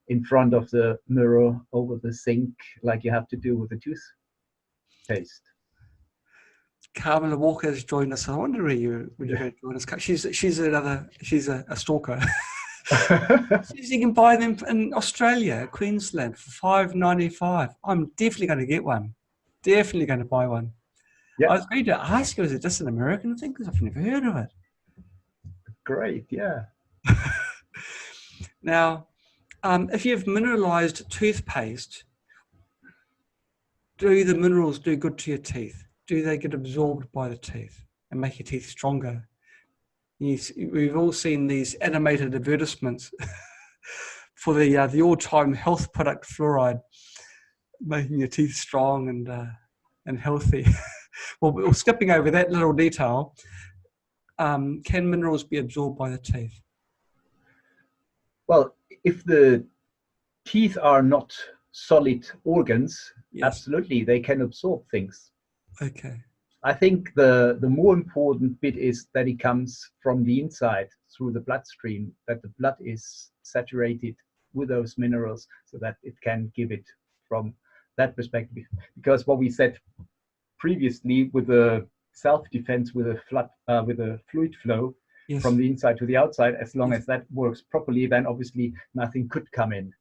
in front of the mirror over the sink like you have to do with the toothpaste. Carmela Walker has joined us. I wonder where you would join us. She's a stalker. You can buy them in Australia, Queensland, for $5.95. I'm definitely going to get one. Definitely going to buy one. Yeah. I was going to ask you, is it just an American thing? Because I've never heard of it. Great, yeah. Now, if you have mineralized toothpaste, do the minerals do good to your teeth? Do they get absorbed by the teeth and make your teeth stronger? We've all seen these animated advertisements for the all-time health product fluoride, making your teeth strong and healthy. Well, skipping over that little detail, can minerals be absorbed by the teeth? Well, if the teeth are not solid organs, Yes. Absolutely, they can absorb things. Okay. I think the more important bit is that it comes from the inside through the bloodstream, that the blood is saturated with those minerals so that it can give it from that perspective. Because what we said previously with the self-defense, with a fluid flow Yes. from the inside to the outside, as long as that works properly, then obviously nothing could come in.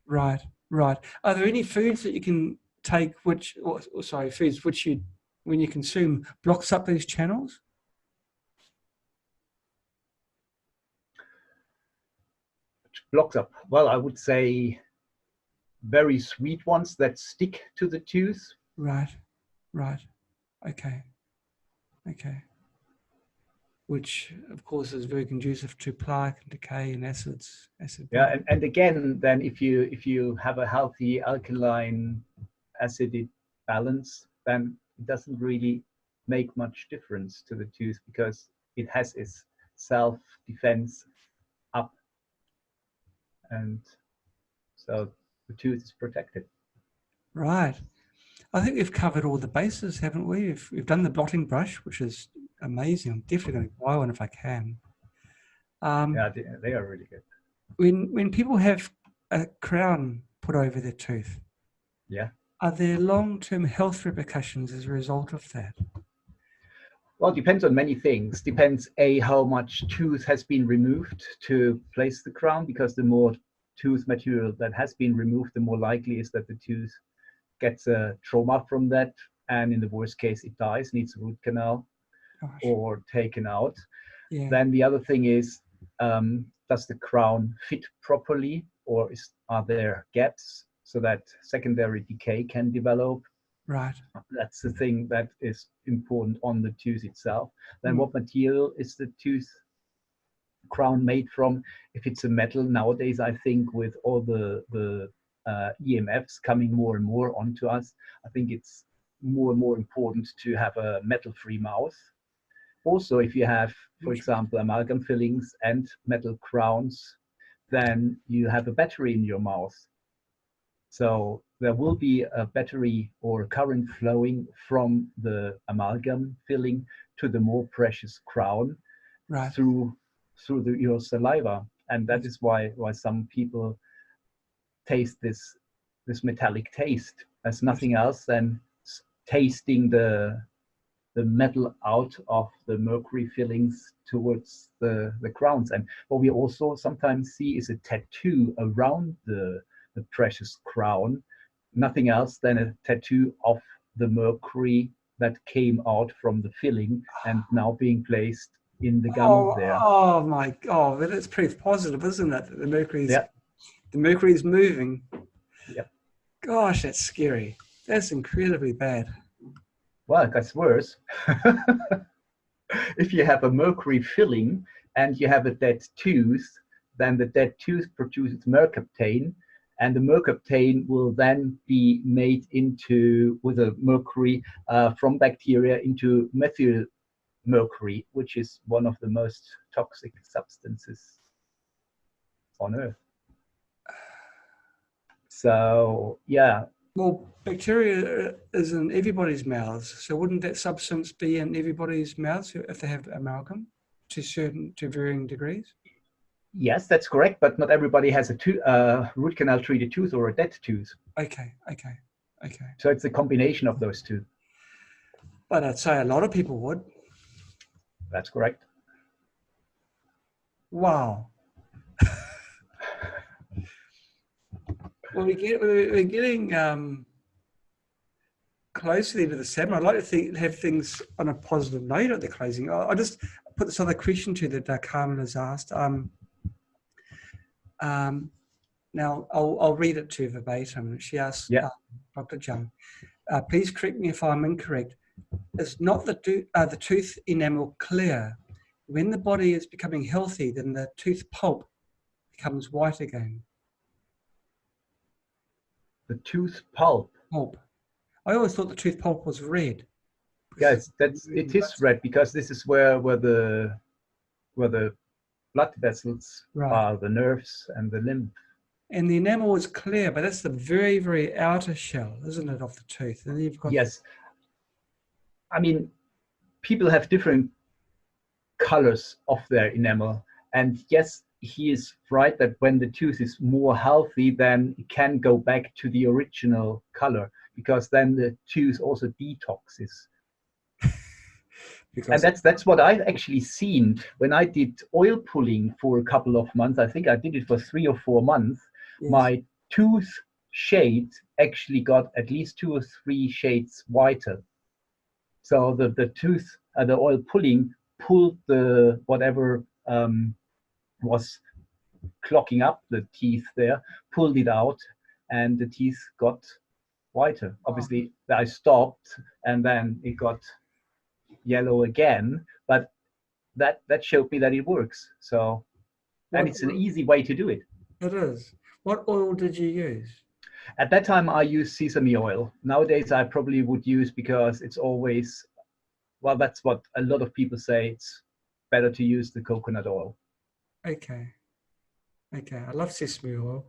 Right, right. Are there any foods that you can take which, foods which you, when you consume, blocks up these channels? Blocks up. Well, I would say very sweet ones that stick to the tooth. Right, right. Okay, okay. Which, of course, is very conducive to plaque and decay and acid. Yeah, and again, then if you have a healthy alkaline acidic balance, then it doesn't really make much difference to the tooth because it has its self-defense up, and so the tooth is protected. Right. I think we've covered all the bases, haven't we? We've done the blotting brush, which is amazing. I'm definitely going to buy one if I can. Yeah, they are really good. When people have a crown put over their tooth, yeah, are there long-term health repercussions as a result of that? Well, it depends on many things. Depends how much tooth has been removed to place the crown, because the more tooth material that has been removed, the more likely is that the tooth gets a trauma from that, and in the worst case, it dies, needs a root canal. Gosh. Or taken out. Yeah. Then the other thing is, does the crown fit properly, or are there gaps so that secondary decay can develop? Right. That's the thing that is important on the tooth itself. Then what material is the tooth crown made from? If it's a metal, nowadays I think with all the EMFs coming more and more onto us, I think it's more and more important to have a metal-free mouth. Also, if you have, for example, amalgam fillings and metal crowns, then you have a battery in your mouth. So there will be a battery or a current flowing from the amalgam filling to the more precious crown, right, through your saliva. And that is why some people taste this metallic taste as nothing else than tasting the metal out of the mercury fillings towards the crowns. And what we also sometimes see is a tattoo around the precious crown, nothing else than a tattoo of the mercury that came out from the filling and now being placed in the gum there. Oh my God, but it's pretty positive, isn't it? The mercury's moving. Yep. Gosh, that's scary. That's incredibly bad. Well, it gets worse. If you have a mercury filling and you have a dead tooth, then the dead tooth produces mercaptan, and the mercaptan will then be made into, with a mercury from bacteria, into methyl mercury, which is one of the most toxic substances on Earth. So, yeah. Well, bacteria is in everybody's mouths, so wouldn't that substance be in everybody's mouths if they have amalgam to varying degrees? Yes, that's correct, but not everybody has a root canal treated tooth or a dead tooth. Okay. So it's a combination of those two. But I'd say a lot of people would. That's correct. Wow. Well, we're getting closely to the summer. I'd like to have things on a positive note at the closing. I'll just put this other question to you that Carmen has asked. Now, I'll read it to you verbatim. She asked, yeah. Dr. Jung, please correct me if I'm incorrect. Is not the tooth enamel clear? When the body is becoming healthy, then the tooth pulp becomes white again. The tooth pulp? I always thought the tooth pulp was red. Yes, it is red, because this is where the blood vessels are, the nerves and the lymph. And the enamel is clear, but that's the very, very outer shell, isn't it, of the tooth? And then you've got yes. I mean, people have different colors of their enamel, and yes, he is right that when the tooth is more healthy, then it can go back to the original color, because then the tooth also detoxes. Because And that's what I've actually seen when I did oil pulling for a couple of months. I think I did it for 3 or 4 months. yes, My tooth shade actually got at least 2 or 3 shades whiter. So the tooth, the oil pulling pulled the whatever was clogging up the teeth there, pulled it out, and the teeth got whiter. oh, Obviously, I stopped, and then it got yellow again, but that showed me that it works. So, and what it's an easy way to do it. it is. What oil did you use? At that time, I used sesame oil. Nowadays, I probably would use, because it's always, well, that's what a lot of people say. It's better to use the coconut oil. Okay, okay. I love sesame oil.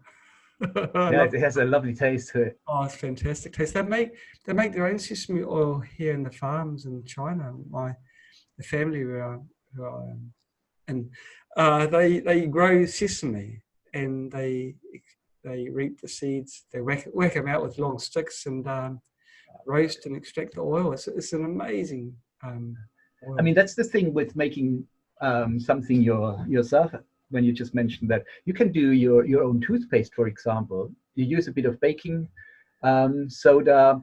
I Yeah, love. it has a lovely taste to it. Oh, it's fantastic taste. They make their own sesame oil here in the farms in China. The family where I am, and they grow sesame, and they reap the seeds. They whack them out with long sticks and roast and extract the oil. It's an amazing I oil. mean, that's the thing with making something yourself. When you just mentioned that, you can do your own toothpaste, for example. You use a bit of baking soda,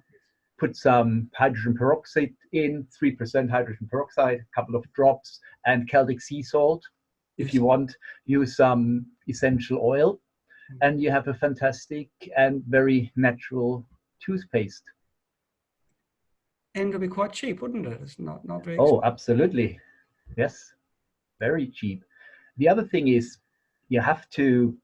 put some hydrogen peroxide in, 3% hydrogen peroxide, a couple of drops, and Celtic sea salt. If Yes, you want, use some essential oil, and you have a fantastic and very natural toothpaste. and it'll be quite cheap, wouldn't it? It's not very Oh, expensive. absolutely. Yes, very cheap. The other thing is, you have to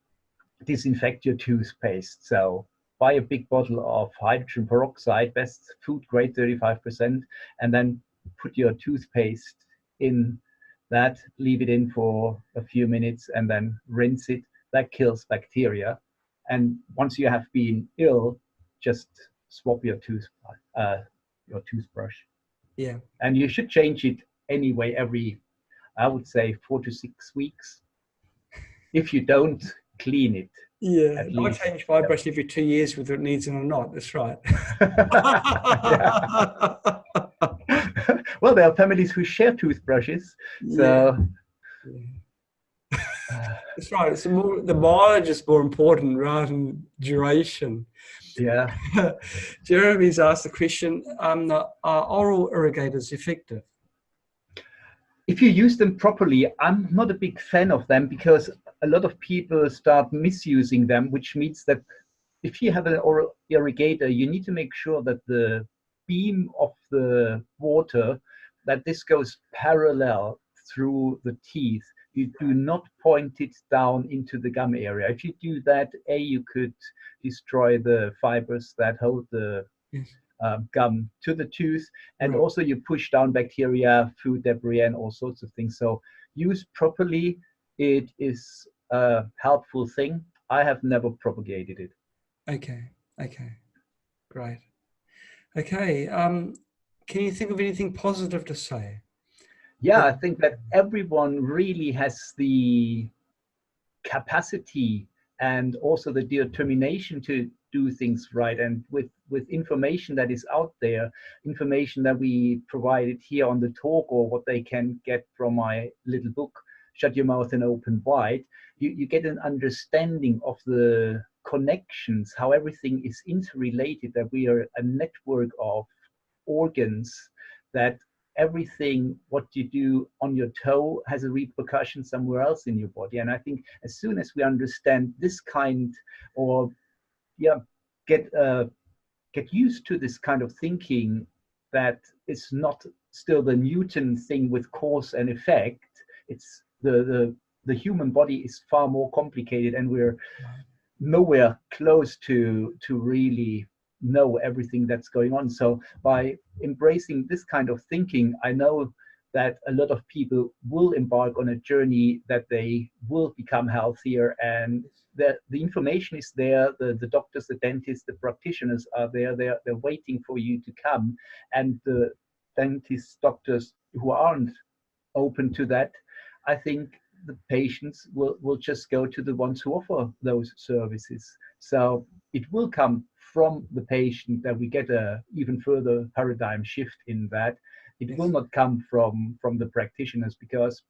disinfect your toothpaste. So buy a big bottle of hydrogen peroxide, best food grade 35%, and then put your toothpaste in that, leave it in for a few minutes, and then rinse it. That kills bacteria. And once you have been ill, just swap your toothbrush. Yeah, And you should change it anyway every, I would say, 4 to 6 weeks. If you don't clean it, yeah. at I least. change my brush every 2 years whether it needs it or not. That's right. Yeah. Well, there are families who share toothbrushes, Yeah, so yeah. That's right. The mileage is more important rather than duration. yeah. Jeremy's asked the question: are oral irrigators effective? If you use them properly, I'm not a big fan of them, because a lot of people start misusing them, which means that if you have an oral irrigator, you need to make sure that the beam of the water, that this goes parallel through the teeth. You do not point it down into the gum area. If you do that, you could destroy the fibers that hold the Yes, gum to the tooth, and right. also you push down bacteria, food debris, and all sorts of things. So used properly, it is a helpful thing. I have never propagated it. Okay, okay, great. Okay, can you think of anything positive to say? Yeah, I think that everyone really has the capacity and also the determination to do things right. And with information that is out there, information that we provided here on the talk, or what they can get from my little book, Shut Your Mouth and Open Wide, you get an understanding of the connections, how everything is interrelated, that we are a network of organs, that everything what you do on your toe has a repercussion somewhere else in your body. And I think as soon as we understand this kind, or yeah, get get used to this kind of thinking, that it's not still the Newton thing with cause and effect. It's the human body is far more complicated, and we're nowhere close to really know everything that's going on. So by embracing this kind of thinking, I know that a lot of people will embark on a journey, that they will become healthier, and the information is there. The doctors, the dentists, the practitioners are there. They're waiting for you to come. And the dentists, doctors who aren't open to that, I think the patients will just go to the ones who offer those services. So it will come from the patient that we get a even further paradigm shift in that. It will not come from the practitioners, because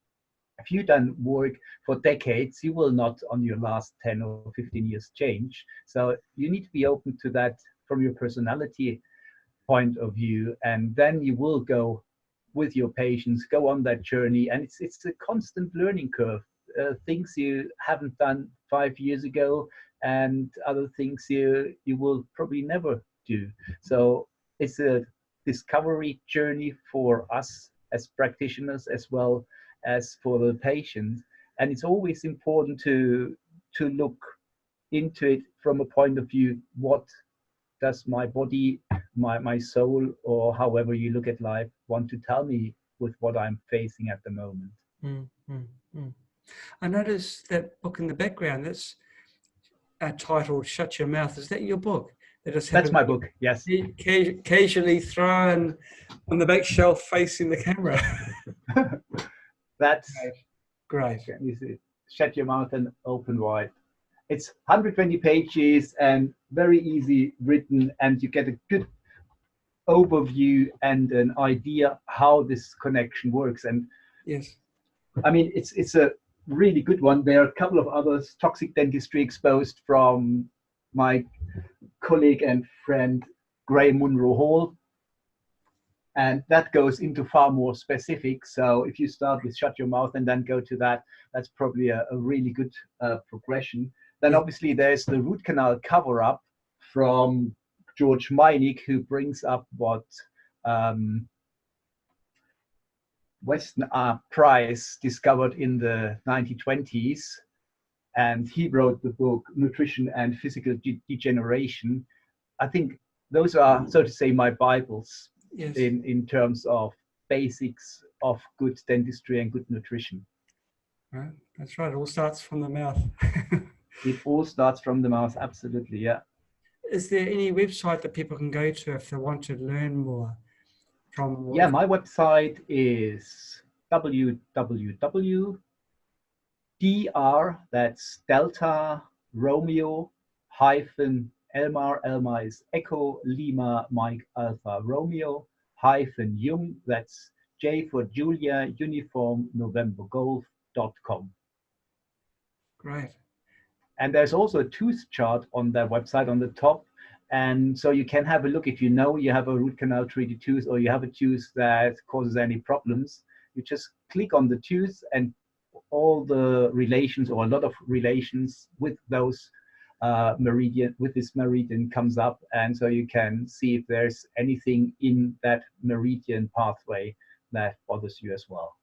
if you've done work for decades, you will not on your last 10 or 15 years change. So you need to be open to that from your personality point of view, and then you will go with your patients, go on that journey, and it's a constant learning curve. Things you haven't done 5 years ago, and other things you will probably never do. So it's a discovery journey for us as practitioners as well as for the patient, and it's always important to look into it from a point of view: what does my body, my soul, or however you look at life, want to tell me with what I'm facing at the moment? Mm, mm, mm. I noticed that book in the background. That's titled "Shut Your Mouth." Is that your book? That just That's happened my to book, yes. be casually thrown on the back shelf facing the camera. That's Great. you see, Shut Your Mouth and Open Wide. It's 120 pages and very easy written, and you get a good overview and an idea how this connection works. And Yes. I mean, it's a really good one. There are a couple of others: Toxic Dentistry Exposed, from my colleague and friend Graham Munro Hall, and that goes into far more specific. So if you start with Shut Your Mouth and then go to that, that's probably a really good progression. Then obviously there's the root canal cover up from George Meinig, who brings up what Weston R. Price discovered in the 1920s. And he wrote the book Nutrition and Physical Degeneration. I think those are, so to say, my Bibles in terms of basics of good dentistry and good nutrition. Right. That's right. It all starts from the mouth. It all starts from the mouth, absolutely, yeah. Is there any website that people can go to if they want to learn more from? Yeah, my website is www.dr, that's Delta Romeo hyphen Elmar, Elmar is Echo, Lima, Mike, Alpha, Romeo, hyphen Jung, that's J for Julia, Uniform, November, Golf.com. Great. And there's also a tooth chart on their website on the top. And so you can have a look if you know you have a root canal treated tooth, or you have a tooth that causes any problems. You just click on the tooth, and all the relations, or a lot of relations with those this meridian comes up, and so you can see if there's anything in that meridian pathway that bothers you as well.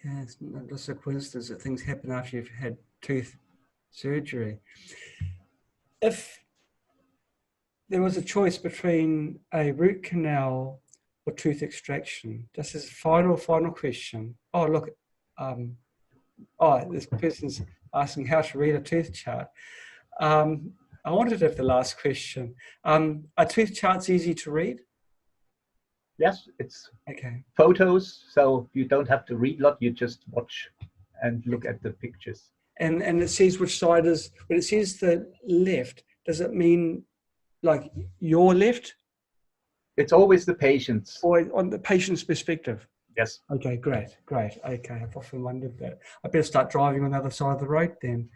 Yeah, it's not just a coincidence that things happen after you've had tooth surgery. If there was a choice between a root canal or tooth extraction, just as a final question. Oh, look, this person's asking how to read a tooth chart. I wanted to have the last question. Are tooth charts easy to read? Yes, it's okay. Photos, so you don't have to read a lot, you just watch and look at the pictures. And it says which side is, when it says the left, does it mean like your left? It's always the patient's. Or on the patient's perspective? Yes. Okay, great. Okay, I've often wondered that. I better start driving on the other side of the road then.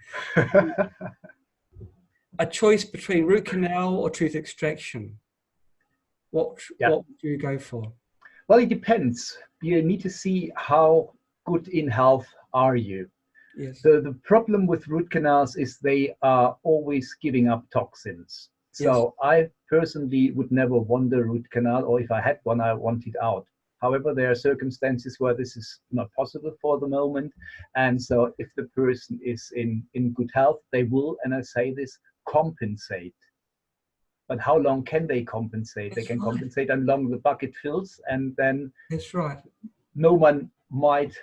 A choice between root canal or tooth extraction. What would you go for? Well, it depends. You need to see how good in health are you. Yes. So the problem with root canals is they are always giving up toxins. So I personally would never want a root canal, or if I had one, I want it out. However, there are circumstances where this is not possible for the moment. And so if the person is in good health, they will, and I say this, compensate. But how long can they compensate? They can compensate as long as the bucket fills, and then no one might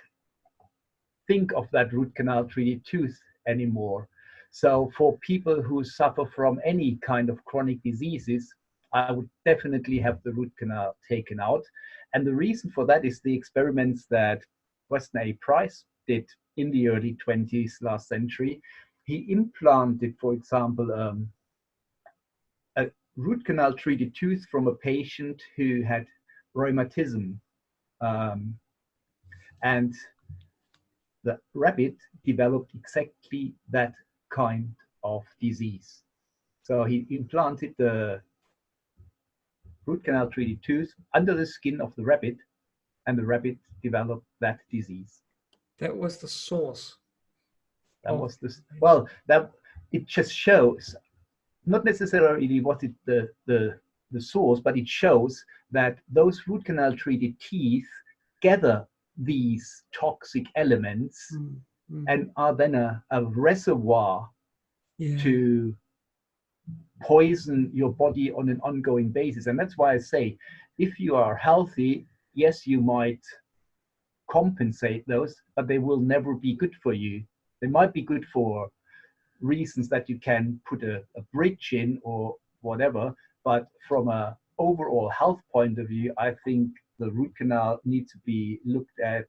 think of that root canal treated tooth anymore. So for people who suffer from any kind of chronic diseases, I would definitely have the root canal taken out. And the reason for that is the experiments that Weston A. Price did in the early 20s last century. He implanted, for example, a root canal treated tooth from a patient who had rheumatism. And the rabbit developed exactly that kind of disease. So he implanted the root canal treated tooth under the skin of the rabbit, and the rabbit developed that disease. That was the source. That was this. Well, that it just shows, not necessarily what it the source, but it shows that those root canal treated teeth gather these toxic elements and are then a reservoir to poison your body on an ongoing basis. And that's why I say, if you are healthy, yes, you might compensate those, but they will never be good for you. They might be good for reasons that you can put a bridge in or whatever, but from a overall health point of view, I think the root canal needs to be looked at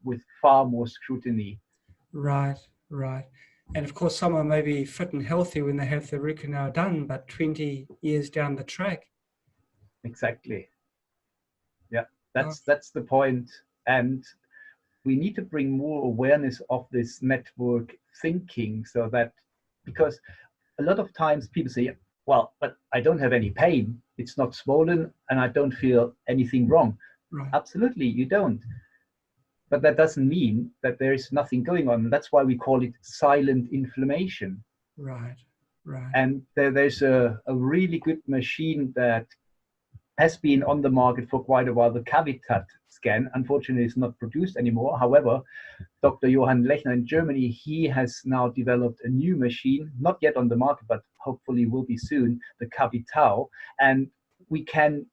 with far more scrutiny. Right. And of course, someone may be fit and healthy when they have the root canal done, but 20 years down the track. Exactly. Yeah, that's the point. And we need to bring more awareness of this network thinking, so that, because a lot of times people say, well, but I don't have any pain, it's not swollen, and I don't feel anything wrong. Right. Absolutely, you don't. But that doesn't mean that there is nothing going on. That's why we call it silent inflammation. Right. And there's a really good machine that has been on the market for quite a while, the Cavitat scan. Unfortunately, it's not produced anymore. However, Dr. Johann Lechner in Germany, he has now developed a new machine, not yet on the market, but hopefully will be soon, the Cavitao. And we can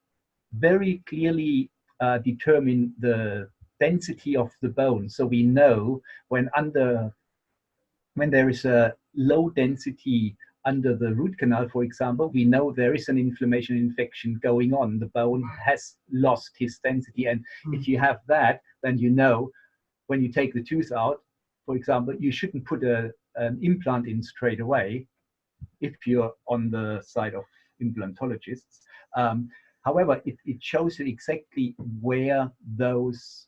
very clearly determine the density of the bone. So we know when there is a low density under the root canal, for example, we know there is an inflammation infection going on. The bone has lost its density. And if you have that, then you know when you take the tooth out, for example, you shouldn't put an implant in straight away if you're on the side of implantologists. However, it shows you exactly where those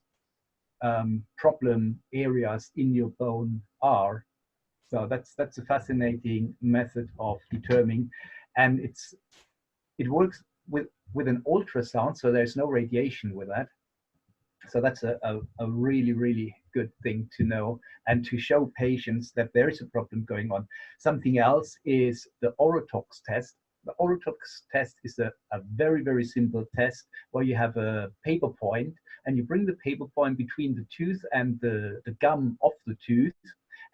problem areas in your bone are. So that's a fascinating method of determining, and it works with an ultrasound, so there's no radiation with that. So that's a really, really good thing to know and to show patients that there is a problem going on. Something else is the Orotox test. The Orotox test is a very, very simple test where you have a paper point and you bring the paper point between the tooth and the gum of the tooth.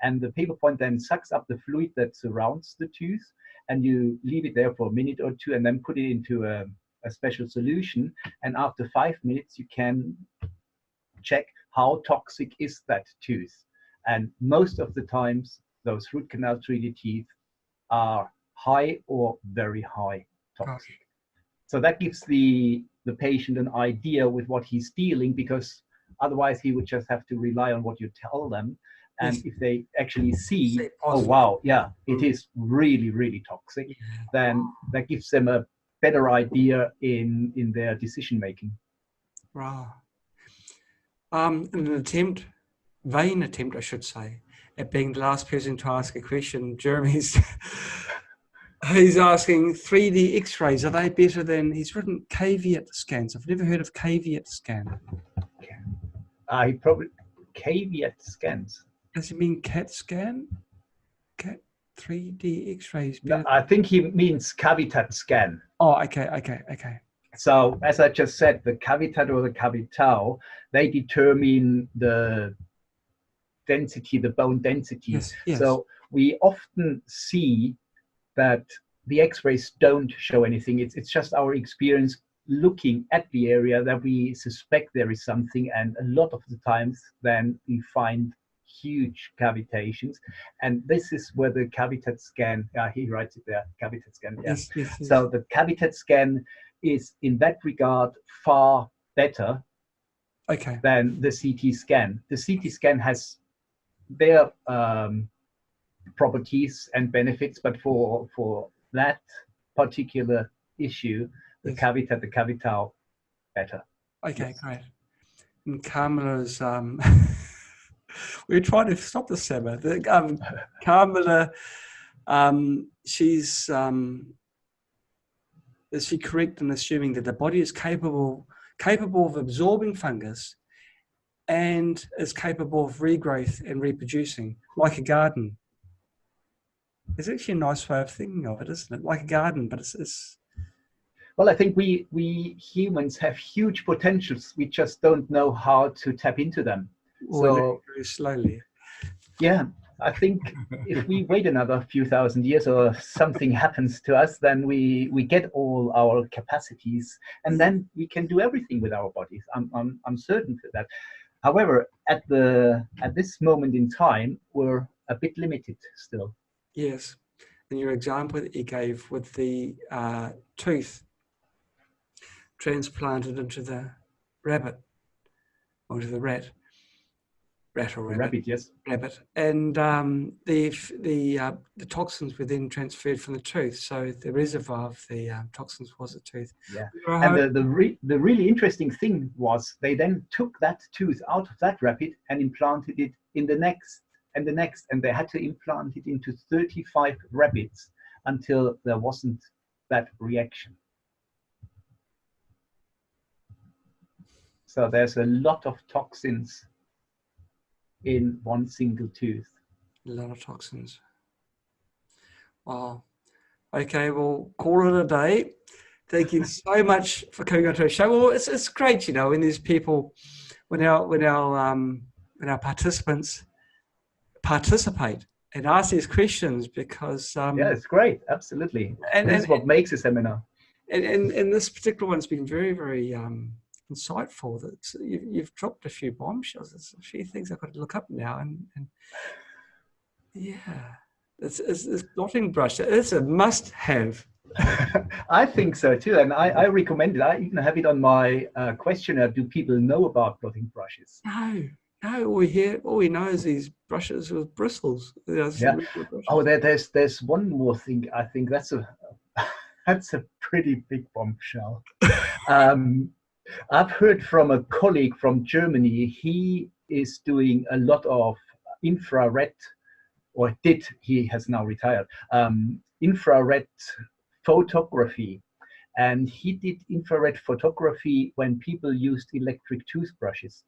And the paper point then sucks up the fluid that surrounds the tooth, and you leave it there for a minute or two and then put it into a special solution. And after 5 minutes, you can check how toxic is that tooth. And most of the times, those root canal treated teeth are high or very high toxic. Gosh. So that gives the patient an idea with what he's dealing, because otherwise he would just have to rely on what you tell them. And if they actually see, oh wow, yeah, it is really, really toxic, then that gives them a better idea in their decision making. Wow. An vain attempt, I should say, at being the last person to ask a question, Jeremy's he's asking 3D X-rays, are they better than, he's written caveat scans. I've never heard of caveat scan. He probably, caveat scans. Does it mean CAT scan? 3D X-rays? No, I think he means Cavitat scan. Oh, okay. So as I just said, the Cavitat or the Cavitao, they determine the density, the bone density. Yes. So we often see that the X-rays don't show anything. It's just our experience looking at the area that we suspect there is something, and a lot of the times then we find huge cavitations, and this is where the Cavitat scan, he writes it there, Cavitat scan. Yeah. Yes. So the Cavitat scan is in that regard far better than the CT scan. The CT scan has their properties and benefits, but for that particular issue, the Yes. cavitat, the cavitao, better. Okay, Yes. great. And Carmela's, we were trying to stop the Emma. Carmela, she's, is she correct in assuming that the body is capable of absorbing fungus and is capable of regrowth and reproducing, like a garden? It's actually a nice way of thinking of it, isn't it? Like a garden, but it's Well, I think we humans have huge potentials. We just don't know how to tap into them. So very slowly. yeah, I think if we wait another few thousand years or something happens to us, then we get all our capacities, and then we can do everything with our bodies. I'm certain for that. However, at this moment in time, we're a bit limited still. Yes, and your example that you gave with the tooth transplanted into the rabbit, or to the rat or rabbit. Rabbit, yes. Rabbit, and the toxins were then transferred from the tooth, so the reservoir of the toxins was the tooth. Yeah, and the really interesting thing was they then took that tooth out of that rabbit and implanted it in the next and the next, and they had to implant it into 35 rabbits until there wasn't that reaction. So there's a lot of toxins in one single tooth. A lot of toxins. Wow. Okay, we'll call it a day. Thank you so much for coming on to our show. Well, it's great, you know, when there's people, when our participants participate and ask these questions, because yeah, it's great, absolutely. And this is what makes a seminar. And this particular one's been very, very insightful. That you've dropped a few bombshells. There's a few things I've got to look up now, and yeah, it's blotting brush. It's a must-have. I think so too, and I recommend it. I even have it on my questionnaire. Do people know about blotting brushes? No. All we know is these brushes with bristles. Yeah. Oh, there's one more thing. I think that's a pretty big bombshell. I've heard from a colleague from Germany. He is doing a lot of infrared, or did, he has now retired, infrared photography. And he did infrared photography when people used electric toothbrushes.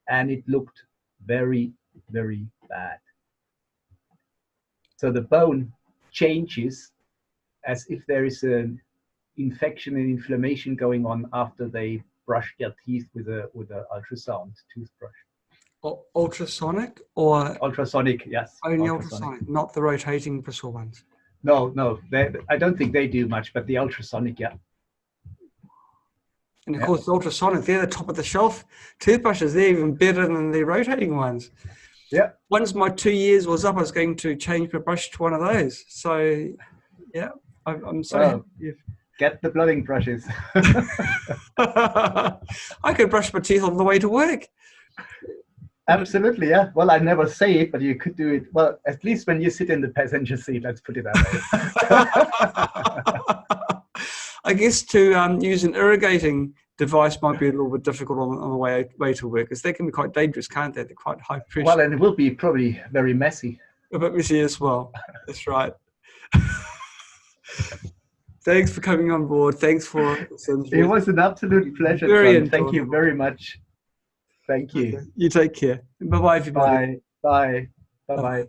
And it looked very, very bad. So the bone changes as if there is an infection and inflammation going on after they brush their teeth with a ultrasound toothbrush. Ultrasonic or ultrasonic? Yes, only ultrasonic, not the rotating bristle ones. No, I don't think they do much, but the ultrasonic, yeah. And of course, the ultrasonic, they're the top of the shelf toothbrushes. They're even better than the rotating ones. Yeah. Once my 2 years was up, I was going to change my brush to one of those. So, yeah, I'm so happy. Get the blotting brushes. I could brush my teeth on the way to work. Absolutely, yeah. Well, I never say it, but you could do it. Well, at least when you sit in the passenger seat, let's put it that way. I guess to use an irrigating device might be a little bit difficult on the way to work, because they can be quite dangerous, can't they? They're quite high pressure. Well, and it will be probably very messy. A bit messy as well. That's right. Thanks for coming on board. Thanks for... It was an absolute pleasure. Very Thank you very much. Thank you. Okay. You take care. Bye-bye, everybody. Bye. Bye. Bye-bye.